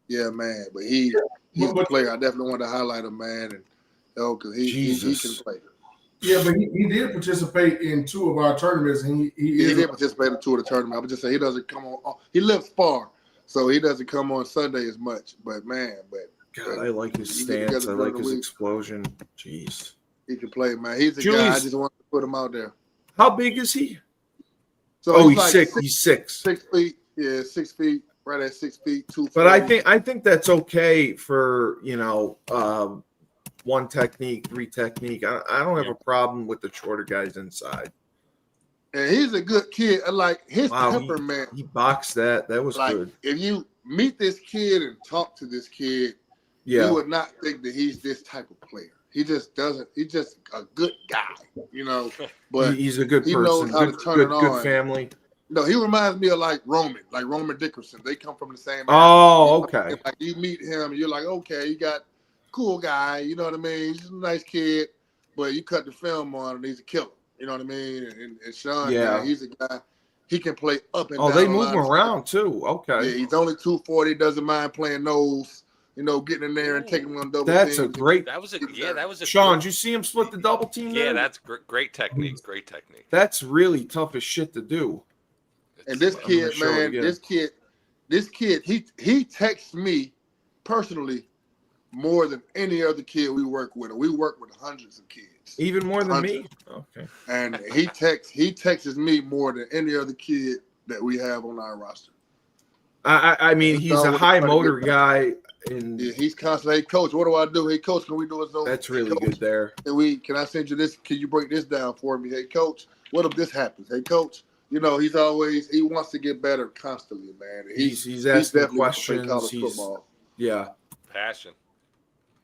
Yeah, man. But he's a player. I definitely want to highlight him, man. And because he can play. Yeah, but he did participate in 2 of our tournaments, and he did participate in 2 of the tournaments. I would just say he doesn't come on. He lives far, so he doesn't come on Sunday as much. But man, God, I like his stance. I like his explosion. Jeez. He can play, man. He's a guy. I just want to put him out there. How big is he? So he's like 6. He's 6. 6 feet. Yeah, 6 feet. Right at 6 feet, 2 feet. But I think that's okay for 1 technique, 3 technique. I don't have a problem with the shorter guys inside. And he's a good kid. Like his temperament. He boxed that. That was good. If you meet this kid and talk to this kid, you would not think that he's this type of player. He just doesn't. He's just a good guy, But he's a good person. He knows how to turn it on. Good family. No, he reminds me of like Roman Dickerson. They come from the same. Oh, okay. Like you meet him, you're like, okay, you got cool guy. You know what I mean? He's a nice kid, but you cut the film on him, he's a killer. You know what I mean? And Sean, man, he's a guy. He can play up and down. Oh, they move him around too. Okay. Yeah, he's only 240. Doesn't mind playing nose. Getting in there and taking one double. That's team. a great. That was a Sean, did you see him split the double team? Yeah, that's great technique. Great technique. That's really tough as shit to do. And this kid, man, this kid, he texts me personally more than any other kid we work with. We work with hundreds of kids. Even more than me? Okay. And he texts me more than any other kid that we have on our roster. I mean, he's a high motor guy. He's constantly, hey, coach, what do I do? Hey, coach, can we do a Zoom? That's really good there. Can I send you this? Can you break this down for me? Hey, coach, what if this happens? Hey, coach, he wants to get better constantly, man. He's asking questions. Passion.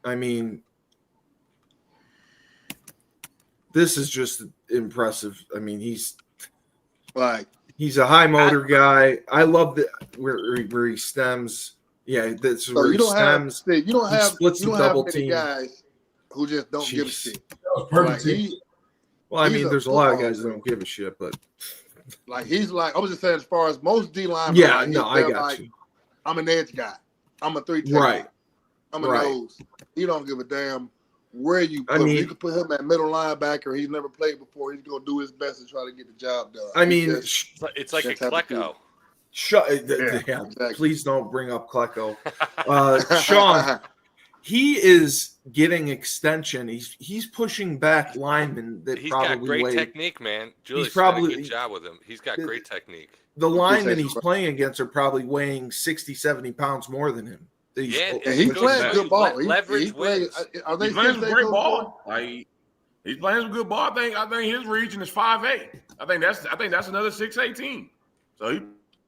I mean, this is just impressive. I mean, he's a high motor guy. I love that where he stems. Yeah, that's where he stems. You don't have double many team guys who just don't give a shit. There's a lot of guys that don't give a shit, but he's like, I was just saying, as far as most D linemen. Yeah, I got you. I'm an edge guy. I'm a 3 tech right. guy. I'm a nose. He don't give a damn where you put him. You can put him at middle linebacker. He's never played before. He's gonna do his best to try to get the job done. It's like a Klecko. Exactly. Please don't bring up Klecko. Sean, he is getting extension. He's pushing back linemen that he's probably got great technique, man. Julius did a good job with him. He's got great technique. The linemen he's playing against are probably weighing 60, 70 pounds more than him. He's playing good ball. Leverage wins. He's playing some great ball. He's playing some good ball. I think his region is 5'8". I think that's another 6'18". So he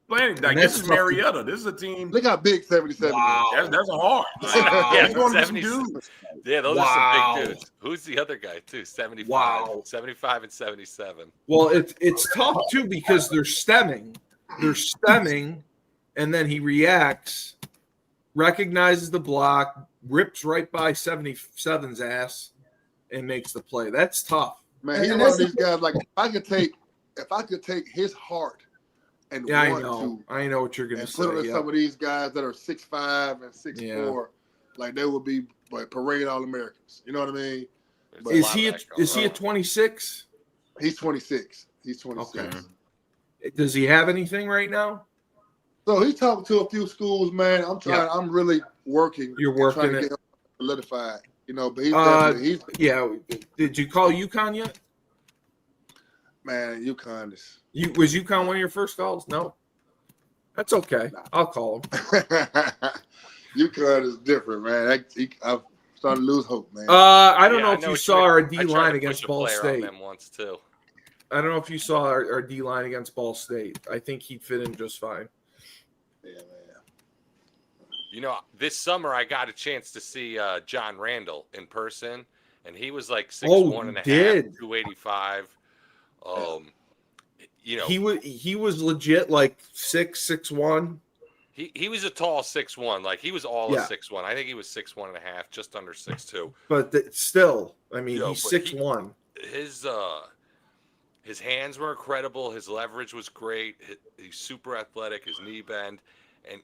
playing this is Marietta. This is a team. They got big 77. Wow. That's a hard. Yeah, 70 dudes. Yeah, those are some big dudes. Who's the other guy too? 75. Wow. 75 and 77. Well, it's tough too because they're stemming. And then he reacts, recognizes the block, rips right by 77's ass, and makes the play. That's tough. Man, he's one of these guys. Like if I could take his heart and I know what you're gonna say. Put it on some of these guys that are 6'5" and 6'4", like they would be like parade All-Americans. You know what I mean? But is he a 26? He's 26. He's 26. Okay. Does he have anything right now? So he's talking to a few schools, man. I'm trying. Yeah. I'm really working. You're working trying to get him solidified. But he's definitely. Yeah. Did you call UConn yet? Man, UConn is. Was UConn one of your first calls? No. That's okay. Nah. I'll call him. UConn is different, man. I'm starting to lose hope, man. I don't know if you saw our D line against Ball State. Once too. I don't know if you saw our D line against Ball State. I think he'd fit in just fine. Yeah, man. This summer I got a chance to see John Randall in person, and he was like 6'1.5", 285. He was legit like 6'1". He was a tall 6'1", like he was all a 6'1". I think he was 6'1.5", just under 6'2". But still, I mean, he's 6'1". His hands were incredible. His leverage was great. He's super athletic. His knee bend, and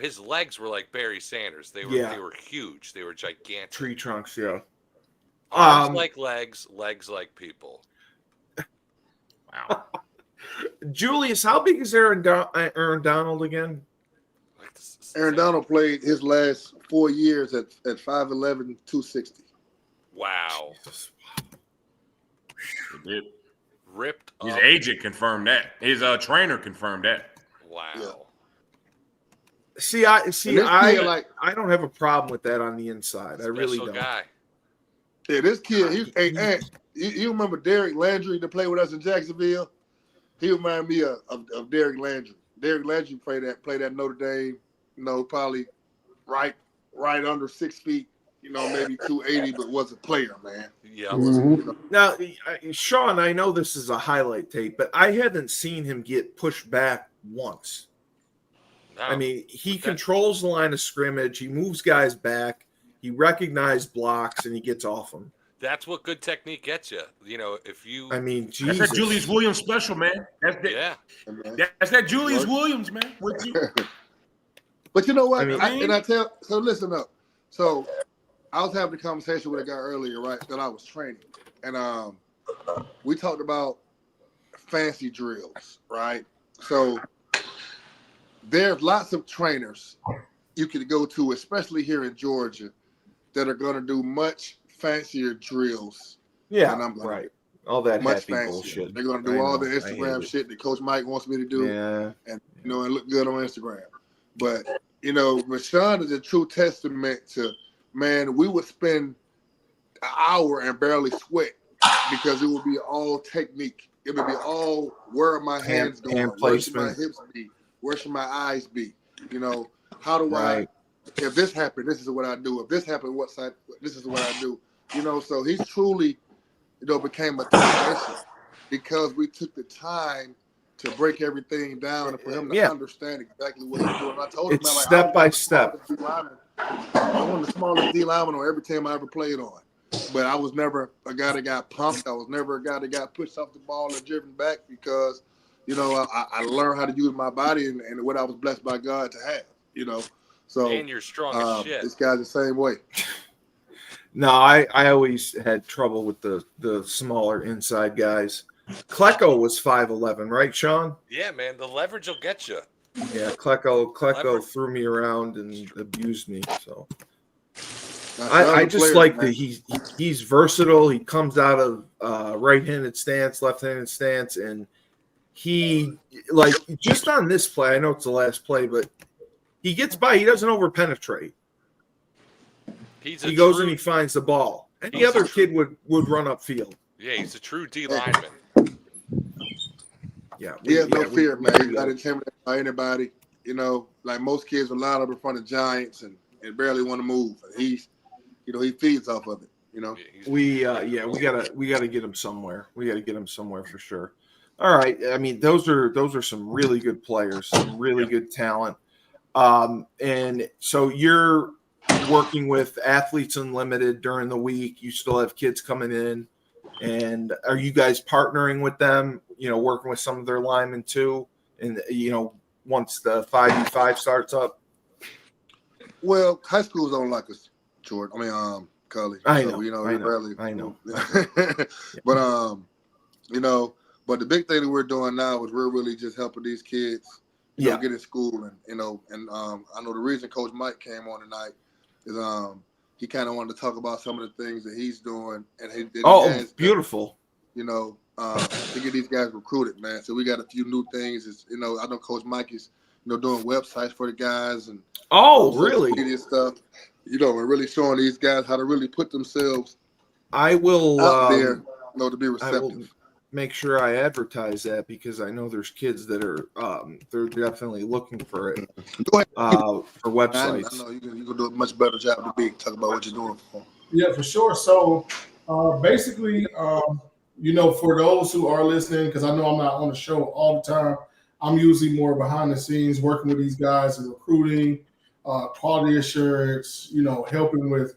his legs were like Barry Sanders. They were huge. They were gigantic. Tree trunks, yeah. Arms like legs, legs like people. Wow. Julius, how big is Aaron Donald again? Aaron Donald played his last 4 years at 5'11", 260. Wow. He did. Ripped His up. agent confirmed that. His trainer confirmed that. Wow. Yeah. I don't have a problem with that on the inside. I really don't. Guy. Yeah, this kid, you remember Derek Landry that played with us in Jacksonville? He reminded me of Derek Landry. Derek Landry played at Notre Dame, probably right under 6 feet, maybe 280, but was a player, man. Yeah. Mm-hmm. Now, Sean, I know this is a highlight tape, but I haven't seen him get pushed back once. No. I mean, he controls the line of scrimmage. He moves guys back. He recognizes blocks, and he gets off them. That's what good technique gets you. If you. I mean, Jesus. That's that Julius Williams special, man. That's that Julius Williams, man. But you know what? So listen up. So I was having a conversation with a guy earlier, right, that I was training. And we talked about fancy drills, right? So there's lots of trainers you could go to, especially here in Georgia, that are going to do much fancier drills. Yeah, than I'm gonna right. All that much happy fancier. bullshit. They're going to do all the Instagram shit that Coach Mike wants me to do, and and look good on Instagram. But Rashawn is a true testament to, man, we would spend an hour and barely sweat because it would be all technique. It would be all where are my hands going, where should my hips be, where should my eyes be? How do I? If this happened, this is what I do. If this happened, this is what I do. So he's truly, became a technician because we took the time to break everything down and for him to understand exactly what he's doing. I told him, it's step by step. I was the smallest D lineman on every team I ever played on, but I was never a guy that got pumped. I was never a guy that got pushed off the ball and driven back because, I learned how to use my body and what I was blessed by God to have. So and you're strong as shit. This guy's the same way. No, I always had trouble with the smaller inside guys. Klecko was 5'11", right, Sean? Yeah, man. The leverage will get you. Yeah, Klecko threw me around and abused me. So I just like that he's versatile. He comes out of right-handed stance, left-handed stance, and he just on this play. I know it's the last play, but he gets by. He doesn't over-penetrate. He goes and he finds the ball. Any other kid would run upfield. Yeah, he's a true D lineman. Yeah, he has no fear, man. He's not intimidated by anybody. Like most kids will line up in front of giants and barely want to move. He feeds off of it. We gotta get him somewhere. We gotta get him somewhere for sure. All right. I mean, those are some really good players, some really good talent. And so you're working with Athletes Unlimited during the week. You still have kids coming in, and are you guys partnering with them? Working with some of their linemen too, and once the 5v5 starts up. Well, high schools don't like us, George. Cully. I know. I know. But the big thing that we're doing now is we're really just helping these kids, get in school, and I know the reason Coach Mike came on tonight is he kind of wanted to talk about some of the things that he's doing, and beautiful. To get these guys recruited, man. So we got a few new things. I know Coach Mike is, doing websites for the guys and really media stuff. And really showing these guys how to really put themselves. I will out there, to be receptive. I will make sure I advertise that because I know there's kids that are they're definitely looking for it. Go ahead. For websites. I know you can do a much better job to be talk about what you're doing for them. Yeah, for sure. So basically, for those who are listening, because I know I'm not on the show all the time, I'm usually more behind the scenes working with these guys in recruiting, quality assurance, helping with,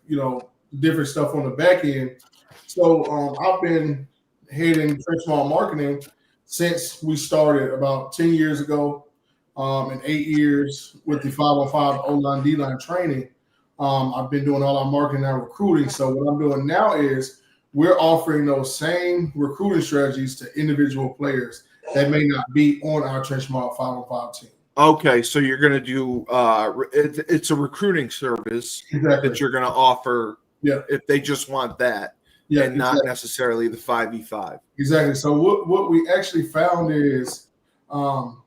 different stuff on the back end. So I've been heading trench mall marketing since we started about 10 years ago, and 8 years with the 5-on-5 O-line D-line training. I've been doing all our marketing and recruiting. So what I'm doing now is we're offering those same recruiting strategies to individual players that may not be on our trench mall 5-on-5 team. Okay, so you're going to do it's a recruiting service that you're going to offer if they just want that, and not necessarily the 5v5. Exactly. So what we actually found is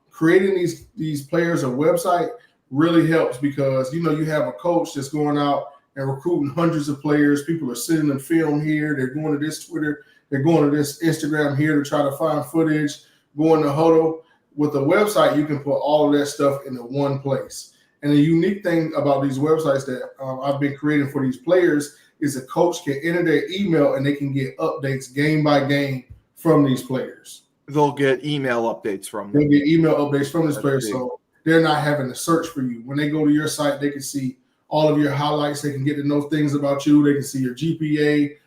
creating these players a website really helps because you have a coach that's going out and recruiting hundreds of players. People are sending them film here. They're going to this Twitter. They're going to this Instagram here to try to find footage, going to huddle. With a website, you can put all of that stuff into one place. And the unique thing about these websites that I've been creating for these players is a coach can enter their email and they can get updates game by game from these players. They'll get email updates from them. They'll get email updates from these players. So they're not having to search for you. When they go to your site, they can see all of your highlights. They can get to know things about you. They can see your GPA.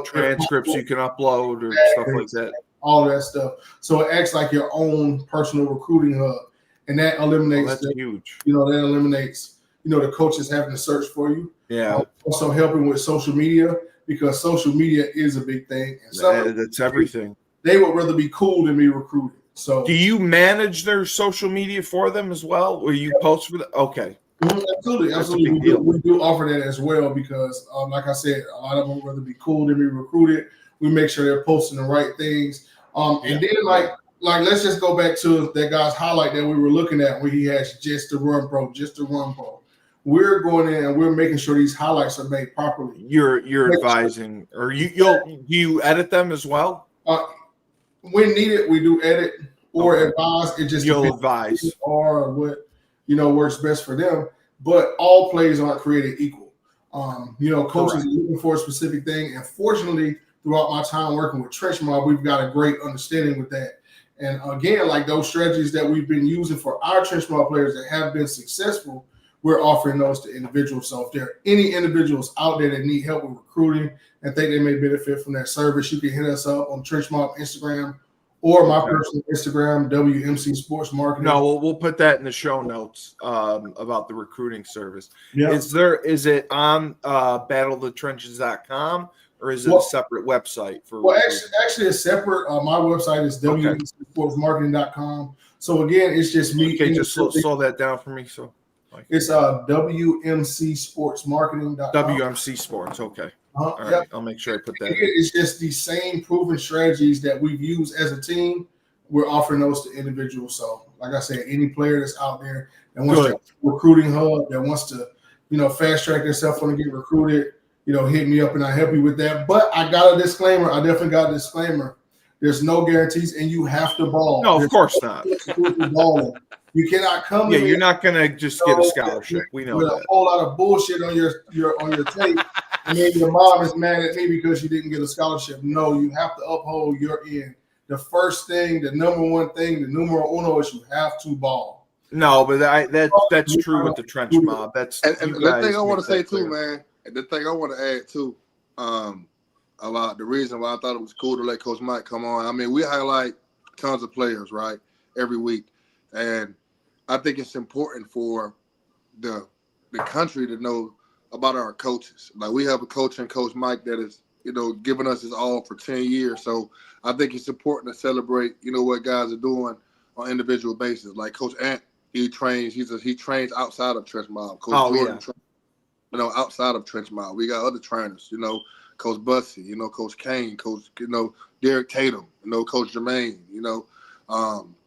Transcripts you can upload or stuff like that. All that stuff. So it acts like your own personal recruiting hub. And that eliminates that's huge. That eliminates, the coaches having to search for you. Yeah. Also helping with social media because social media is a big thing. And that's everything. They would rather be cool than be recruited. So do you manage their social media for them as well? Or you post for them? Okay. Absolutely. We do offer that as well because, like I said, a lot of them would rather be cool than be recruited. We make sure they're posting the right things. And then, like let's just go back to that guy's highlight that we were looking at where he has just the run pro. We're going in and we're making sure these highlights are made properly. You're advising, or you edit them as well? When needed, we do edit or advise. It just you'll advise or what works best for them. But all plays aren't created equal. Coaches are looking for a specific thing, and fortunately, throughout my time working with Trench Mob, we've got a great understanding with that. And again, like those strategies that we've been using for our Trench Mob players that have been successful, we're offering those to individuals. So if there are any individuals out there that need help with recruiting and think they may benefit from that service, you can hit us up on Trench Mob Instagram or my personal Instagram, WMC Sports Marketing. No, we'll put that in the show notes about the recruiting service. Yeah. Is it on battlethetrenches.com? Or is it a separate website for? Well, actually, it's separate. My website is wmcsportsmarketing.com. So again, it's just me. Okay, just slow that down for me. So it's wmcsportsmarketing.com. WMC Sports. Okay. All right. I'll make sure I put that. It's just the same proven strategies that we've used as a team. We're offering those to individuals. So, like I said, any player that's out there that wants to recruiting hub, that wants to, fast track themselves when they get recruited. Hit me up and I'll help you with that. But I got a disclaimer. I definitely got a disclaimer. There's no guarantees, and you have to ball. No, of course not. You cannot come. Yeah, you're not gonna just get a scholarship. We know with that. A whole lot of bullshit on your tape, and then your mom is mad at me because you didn't get a scholarship. No, you have to uphold your end. The first thing, the number one thing, the numero uno is you have to ball. No, but that's true with the Trench Mob. That's and the thing I want to say too, man. And the thing I want to add too, about the reason why I thought it was cool to let Coach Mike come on. I mean, we highlight tons of players, right, every week, and I think it's important for the country to know about our coaches. Like we have a coach in Coach Mike that is, giving us his all for 10 years. So I think it's important to celebrate, what guys are doing on individual basis. Like Coach Ant, he trains outside of Trench Mob. Coach Jordan trains, outside of Trench Mob. We got other trainers, Coach Bussy, Coach Kane, Coach, Derek Tatum, Coach Jermaine,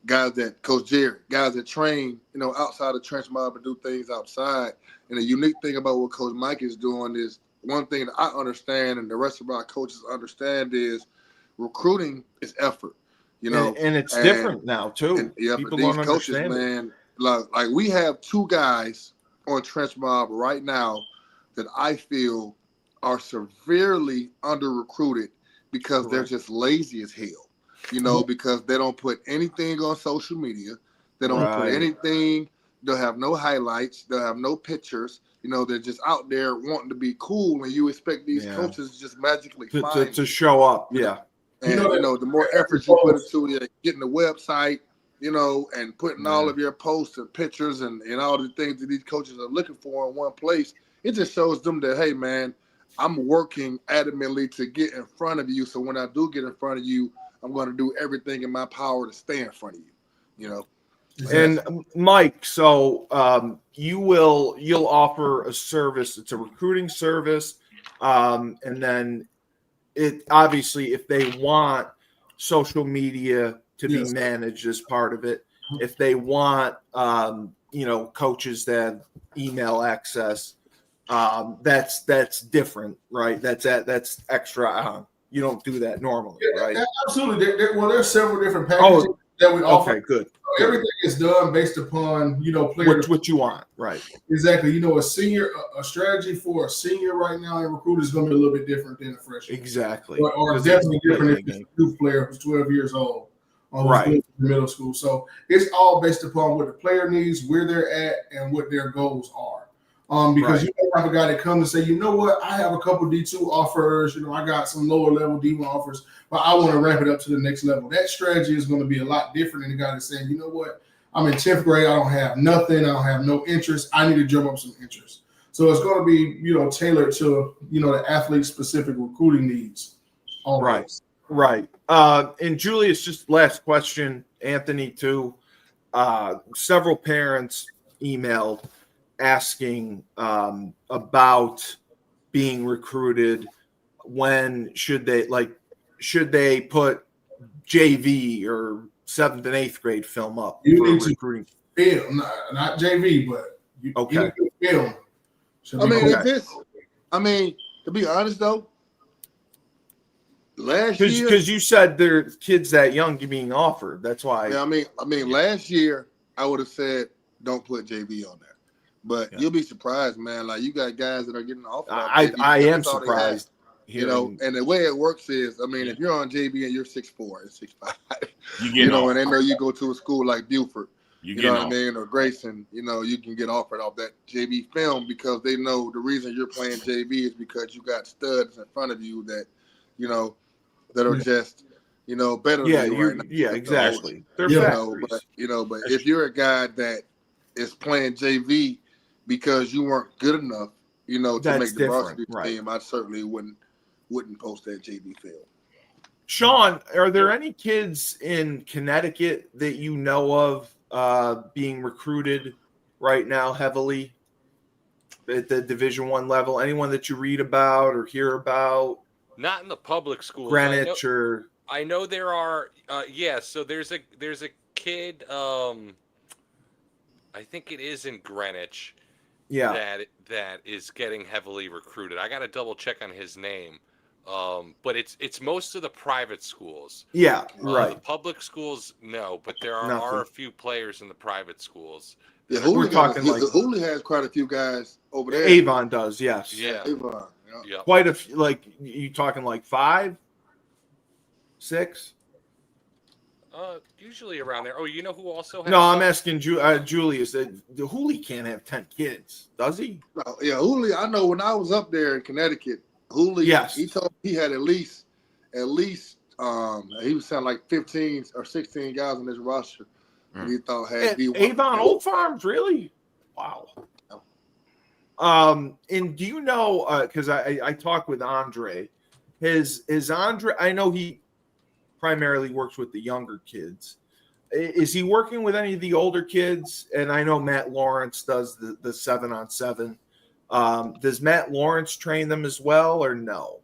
guys that Coach Jerry, guys that train, outside of Trench Mob and do things outside. And the unique thing about what Coach Mike is doing is one thing that I understand and the rest of our coaches understand is recruiting is effort, and it's different now too. And, people these don't coaches, understand man, like we have two guys on Trench Mob right now that I feel are severely under recruited because they're just lazy as hell. because they don't put anything on social media. They don't put anything. They'll have no highlights. They'll have no pictures. They're just out there wanting to be cool, and you expect these coaches to just magically find to show up. Yeah. And, the more effort you put into it, getting the website, and putting all of your posts and pictures and all the things that these coaches are looking for in one place, it just shows them that, hey, man, I'm working adamantly to get in front of you. So when I do get in front of you, I'm going to do everything in my power to stay in front of you, And Mike, so you'll offer a service. It's a recruiting service, and then it obviously, if they want social media to be managed as part of it, if they want coaches that have email access, that's different, right? That's extra. You don't do that normally, right? Absolutely. There's several different packages that we offer. Okay, good. Everything is done based upon players. What you want, right? Exactly. A strategy for a senior right now in recruiting is going to be a little bit different than a freshman. Exactly. Or definitely different if it's a youth player who's 12 years old or who's in middle school. So it's all based upon what the player needs, where they're at, and what their goals are. Because you may have a guy that comes and say, you know what, I have a couple D2 offers, I got some lower level D1 offers, but I want to ramp it up to the next level. That strategy is going to be a lot different than the guy that's saying, you know what, I'm in 10th grade, I don't have nothing, I don't have no interest, I need to drum up some interest. So it's going to be, tailored to, the athlete specific recruiting needs. Always. Right. And Julius, just last question, Anthony too. Several parents emailed asking about being recruited. When should they put JV or 7th and 8th grade film up you for need recruiting? To film, not JV, but you need to film. To be honest though, last year, because you said there are kids that young being offered. That's why. Yeah, last year I would have said don't put JV on there. But you'll be surprised, man. Like, you got guys that are getting offered. I am surprised. And the way it works is, if you're on JV and you're 6'4" and 6'5", and they know you go to a school like Buford, or Grayson, you can get offered off that JV film because they know the reason you're playing JV is because you got studs in front of you that, that are just, better than you right now. Yeah, exactly. They're but if you're a guy that is playing JV because you weren't good enough, to make the varsity team, I certainly wouldn't post that JV film. Sean, are there any kids in Connecticut that you know of being recruited right now heavily at the Division I level? Anyone that you read about or hear about? Not in the public schools. Greenwich I know there are. So there's a kid. I think it is in Greenwich. Yeah. That is getting heavily recruited. I got to double check on his name. But it's most of the private schools. Yeah, right. The public schools, no, but there are a few players in the private schools. Yeah, Hooley has quite a few guys over there. Avon does, yes. Yeah. Avon. Yeah. Quite a few. Like, you talking like 5, 6? Usually around there. Oh, you know who also has? No, I'm asking Julius. The Hooley can't have 10 kids, does he? No, yeah, Hooley. I know when I was up there in Connecticut, Hooley. Yes. He told me he had at least. He was saying like 15 or 16 guys on his roster. He thought had D1. Avon Old Farms, really? Wow. And do you know? Because I talked with Andre. His Andre. I know he primarily works with the younger kids. Is he working with any of the older kids? And I know Matt Lawrence does the 7-on-7. Does Matt Lawrence train them as well, or no?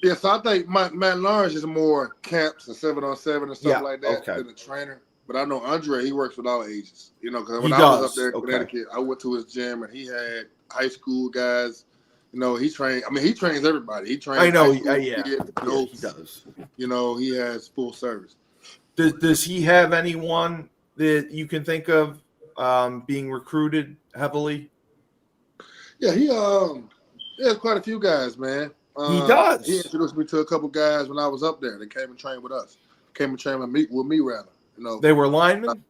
Yes, I think Matt Lawrence is more camps and 7-on-7 and stuff like that than a trainer. But I know Andre, he works with all ages. Because when I was up there in Connecticut, I went to his gym and he had high school guys. He trains. He trains everybody. He trains. I know. He does. He has full service. Does he have anyone that you can think of being recruited heavily? Yeah, he has quite a few guys, man. He does. He introduced me to a couple guys when I was up there. They came and trained with us. came and trained with me rather. They were linemen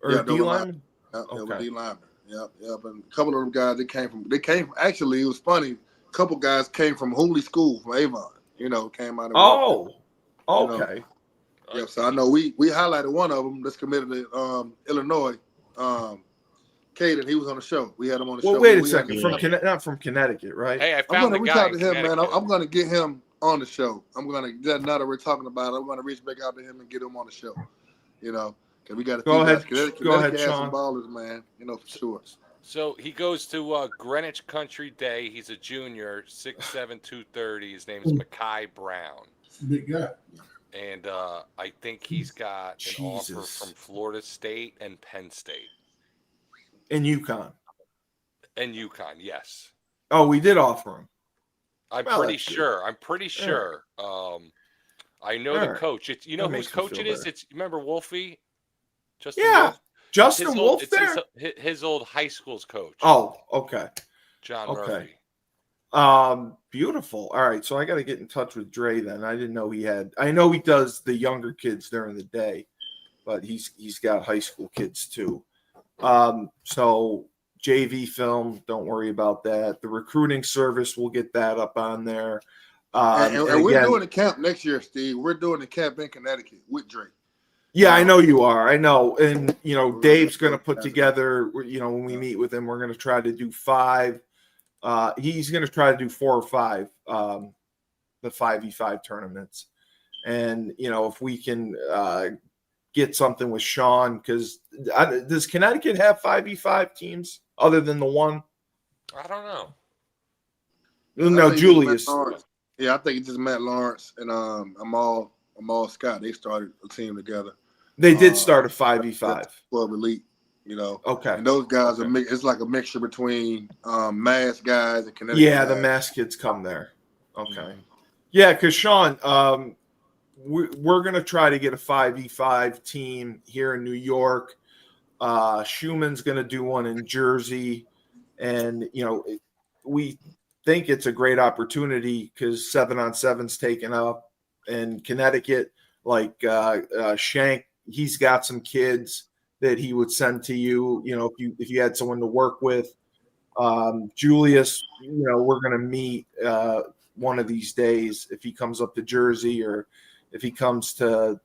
or D linemen? They were D linemen. Yep. And a couple of them guys, they came actually, it was funny. A couple guys came from Hooley School, from Avon, came out of okay. Yeah, so I know we highlighted one of them that's committed to Illinois. Caden, he was on the show. We had him on the show. Well, wait a second. Not from Connecticut, right? Hey, I I'm found going to reach out to him, man. I'm I'm going to get him on the show. Now that we're talking about it, I'm going to reach back out to him and get him on the show. Because we got a few guys. Connecticut has some ballers, man, for sure. So he goes to Greenwich Country Day. He's a junior, 6'7", 230. His name's Mekhi Brown. Big guy. And I think he's got an offer from Florida State and Penn State. And UConn. Yes. Oh, we did offer him. I'm pretty sure. I know the coach. It's whose coach it is? It's remember Wolfie? Justin Wolf there? His old high school's coach. Oh, okay. John Murphy. Beautiful. All right, so I got to get in touch with Dre then. I didn't know he had. I know he does the younger kids during the day, but he's got high school kids too. So JV film, don't worry about that. The recruiting service, we'll get that up on there. And we're doing a camp next year, Steve. We're doing a camp in Connecticut with Dre. Yeah, I know you are. I know. And, Dave's going to put together, when we meet with him, we're going to try to do 5. He's going to try to do 4 or 5, the 5v5 tournaments. And, if we can get something with Sean, because does Connecticut have 5v5 teams other than the one? I don't know. No, Julius. Yeah, I think it's just Matt Lawrence and Amal Scott. They started a team together. They did start a 5v5. 12 elite, Okay. And those guys it's like a mixture between Mass guys and Connecticut. Yeah, guys. the Mass kids come there. Okay. Mm-hmm. Yeah, because Sean, we're going to try to get a 5v5 team here in New York. Schumann's going to do one in Jersey. And, we think it's a great opportunity because 7-on-7's taken up. And Connecticut, like Shank, he's got some kids that he would send to you, if you had someone to work with. Julius, we're going to meet one of these days if he comes up to Jersey or if he comes to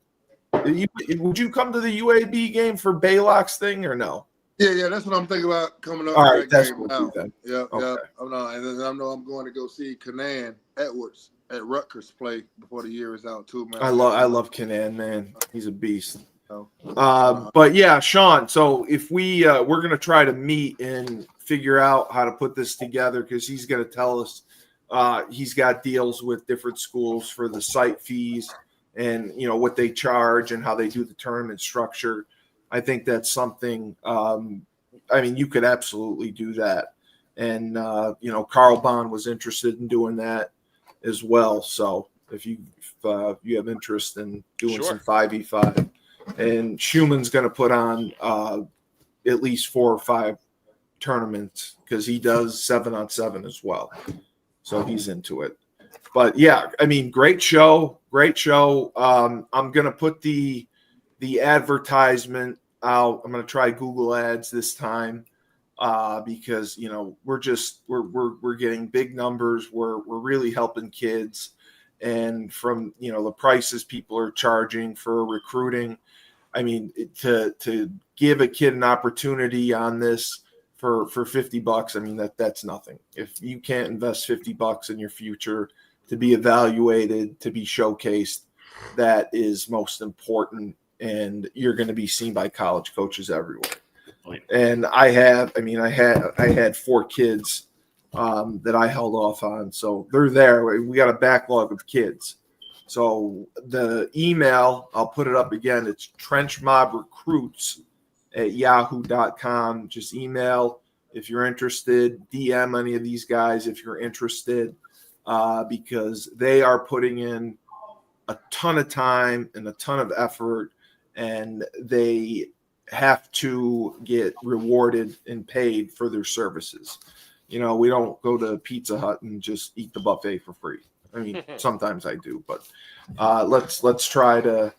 would you come to the UAB game for Baylock's thing or no? Yeah, that's what I'm thinking about coming up. All right, that's cool. Yeah. And then I know I'm going to go see Kenareh Edwards at Rutgers play before the year is out too, man. I love Kenareh, man. He's a beast. But yeah, Sean. So if we're gonna try to meet and figure out how to put this together because he's gonna tell us he's got deals with different schools for the site fees and what they charge and how they do the tournament structure. I think that's something. You could absolutely do that, and Carl Bond was interested in doing that as well. So if you have interest in doing some 5v5, and Schumann's going to put on at least 4 or 5 tournaments because he does 7-on-7 as well. So he's into it. But yeah, great show. I'm going to put the advertisement out. I'm going to try Google Ads this time because we're getting big numbers. We're really helping kids, and from the prices people are charging for recruiting. To give a kid an opportunity on this for $50, that's nothing. If you can't invest $50 in your future to be evaluated, to be showcased, that is most important. And you're going to be seen by college coaches everywhere. And I had 4 kids that I held off on. So they're there. We got a backlog of kids. So the email, I'll put it up again. It's trenchmobrecruits@yahoo.com. Just email if you're interested. DM any of these guys if you're interested because they are putting in a ton of time and a ton of effort, and they have to get rewarded and paid for their services. We don't go to Pizza Hut and just eat the buffet for free. I mean, sometimes I do, but let's try to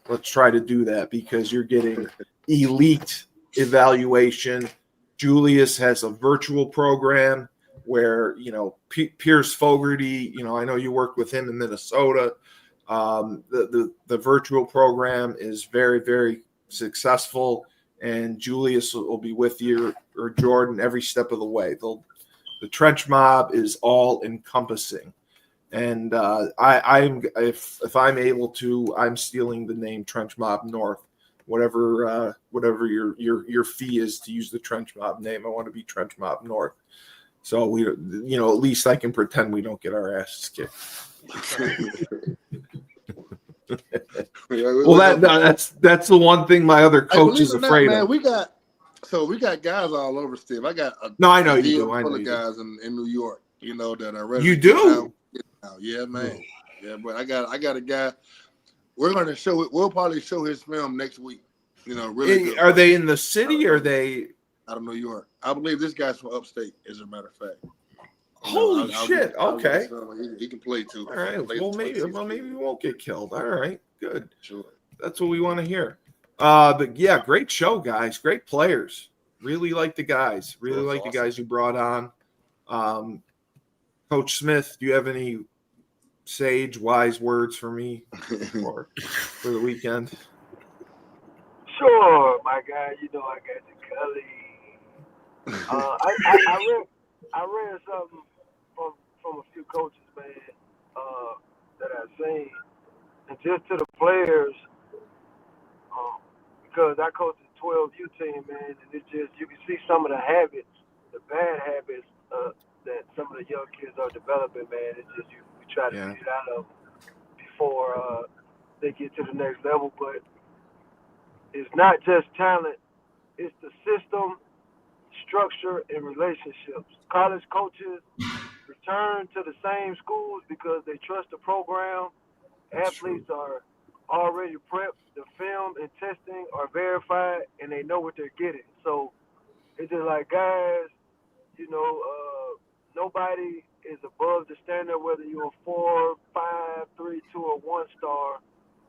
do that because you're getting elite evaluation. Julius has a virtual program where, Pierce Fogarty, I know you worked with him in Minnesota. The virtual program is very, very successful, and Julius will be with you or Jordan every step of the way. The trench mob is all encompassing. And if I'm able to, I'm stealing the name Trench Mob North. Whatever your fee is to use the Trench Mob name, I want to be Trench Mob North. So we, at least I can pretend we don't get our asses kicked. Well, that's the one thing my other coach is afraid of. We got guys all over, Steve. I got I know you do. I know you guys in New York, that are ready. You do? Yeah, man. Yeah, but I got a guy. We're going to show it. We'll probably show his film next week. Really good. Are they in the city? Or are they out of New York? I believe this guy's from upstate, as a matter of fact. Holy shit! Okay, he can play too. All right. Well, maybe we won't get killed. All right, good. Sure. That's what we want to hear. But yeah, great show, guys. Great players. Really like the guys. Really like the guys you brought on. Coach Smith, do you have any sage, wise words for me for the weekend? Sure, my guy. I got you, Cully. I read something from a few coaches, man, that I've seen, and just to the players, because I coach a 12U team, man, and it's just you can see some of the habits, the bad habits that some of the young kids are developing, man. It's just we try to get it out of them before they get to the next level, but it's not just talent, it's the system, structure, and relationships. College coaches return to the same schools because they trust the program. Athletes are already prepped. The film and testing are verified, and they know what they're getting. So it's just like, guys, nobody is above the standard, whether you're a 4, 5, 3, 2, or 1 star.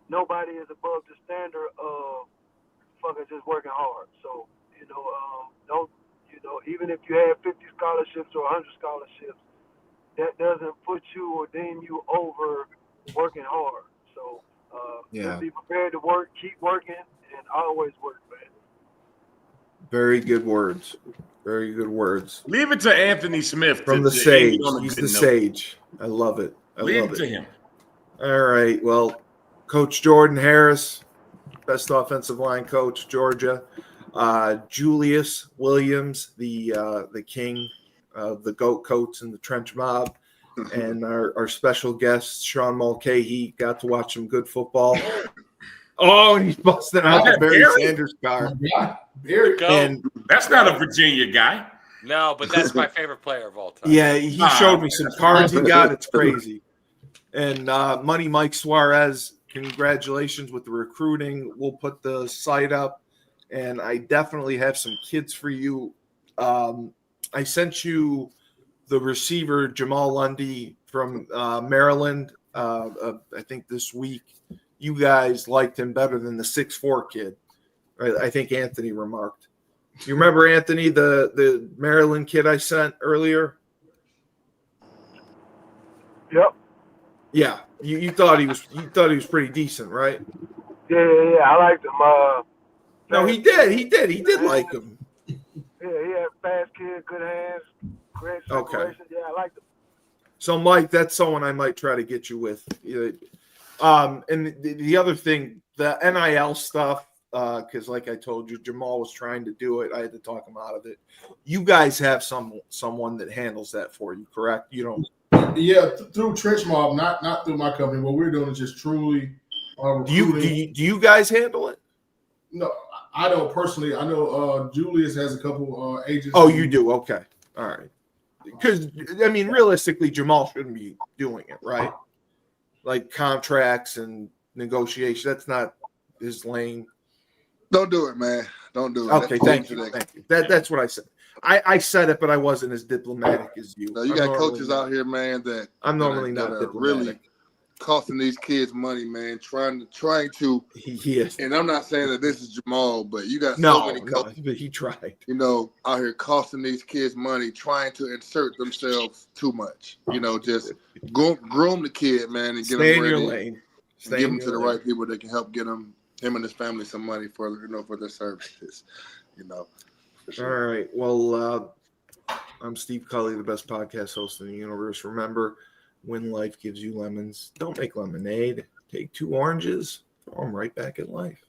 Nobody is above the standard of fucking just working hard. So, don't, even if you have 50 scholarships or 100 scholarships, that doesn't put you or deem you over working hard. So, just be prepared to work, keep working, and always work, man. Very good words. Very good words. Leave it to Anthony Smith. From the Sage. He's the Sage. I love it. Leave it to him. All right. Well, Coach Jordan Harris, best offensive line coach, Georgia. Julius Williams, the king of the goat coats and the trench mob. And our special guest, Sean Mulcahy, got to watch some good football. Oh, and he's busting out the Barry Sanders car. And that's not a Virginia guy. No, but that's my favorite player of all time. Yeah, he showed me some cards he got. It's crazy. And Money Mike Suarez, congratulations with the recruiting. We'll put the site up. And I definitely have some kids for you. I sent you the receiver, Jamal Lundy from Maryland, I think this week. You guys liked him better than the 6'4" kid. I think Anthony remarked. You remember Anthony, the Maryland kid I sent earlier? Yep. Yeah. You thought he was pretty decent, right? Yeah. I liked him. No, he did. He did like him. Yeah, he had fast kid, good hands, great separation. Okay. Yeah, I liked him. So, Mike, that's someone I might try to get you with. And the other thing, the NIL stuff, because like I told you, Jamal was trying to do it. I had to talk him out of it. You guys have someone that handles that for you, correct? You don't? Yeah, through Trench Mob, not through my company. What we're doing is just truly recruiting. Do you guys handle it? No, I don't personally. I know Julius has a couple agents. Oh, you do? Okay. All right. Because, I mean, realistically, Jamal shouldn't be doing it, right? Like contracts and negotiation. That's not his lane. Don't do it, man. Don't do it. Okay, thank you. That's what I said. I said it, but I wasn't as diplomatic as you. No, you got coaches out here, man, that I'm normally not diplomatic. costing these kids money, man. Trying to. Yes. And I'm not saying that this is Jamal, but you got so many coaches, but he tried. Out here costing these kids money, trying to insert themselves too much. Just groom the kid, man, and get Stay him ready. In your lane. Give him to the right people that can help get him and his family some money for their services. For sure. All right. Well, I'm Steve Cully, the best podcast host in the universe. Remember, when life gives you lemons, don't make lemonade. Take 2 oranges, throw them right back at life.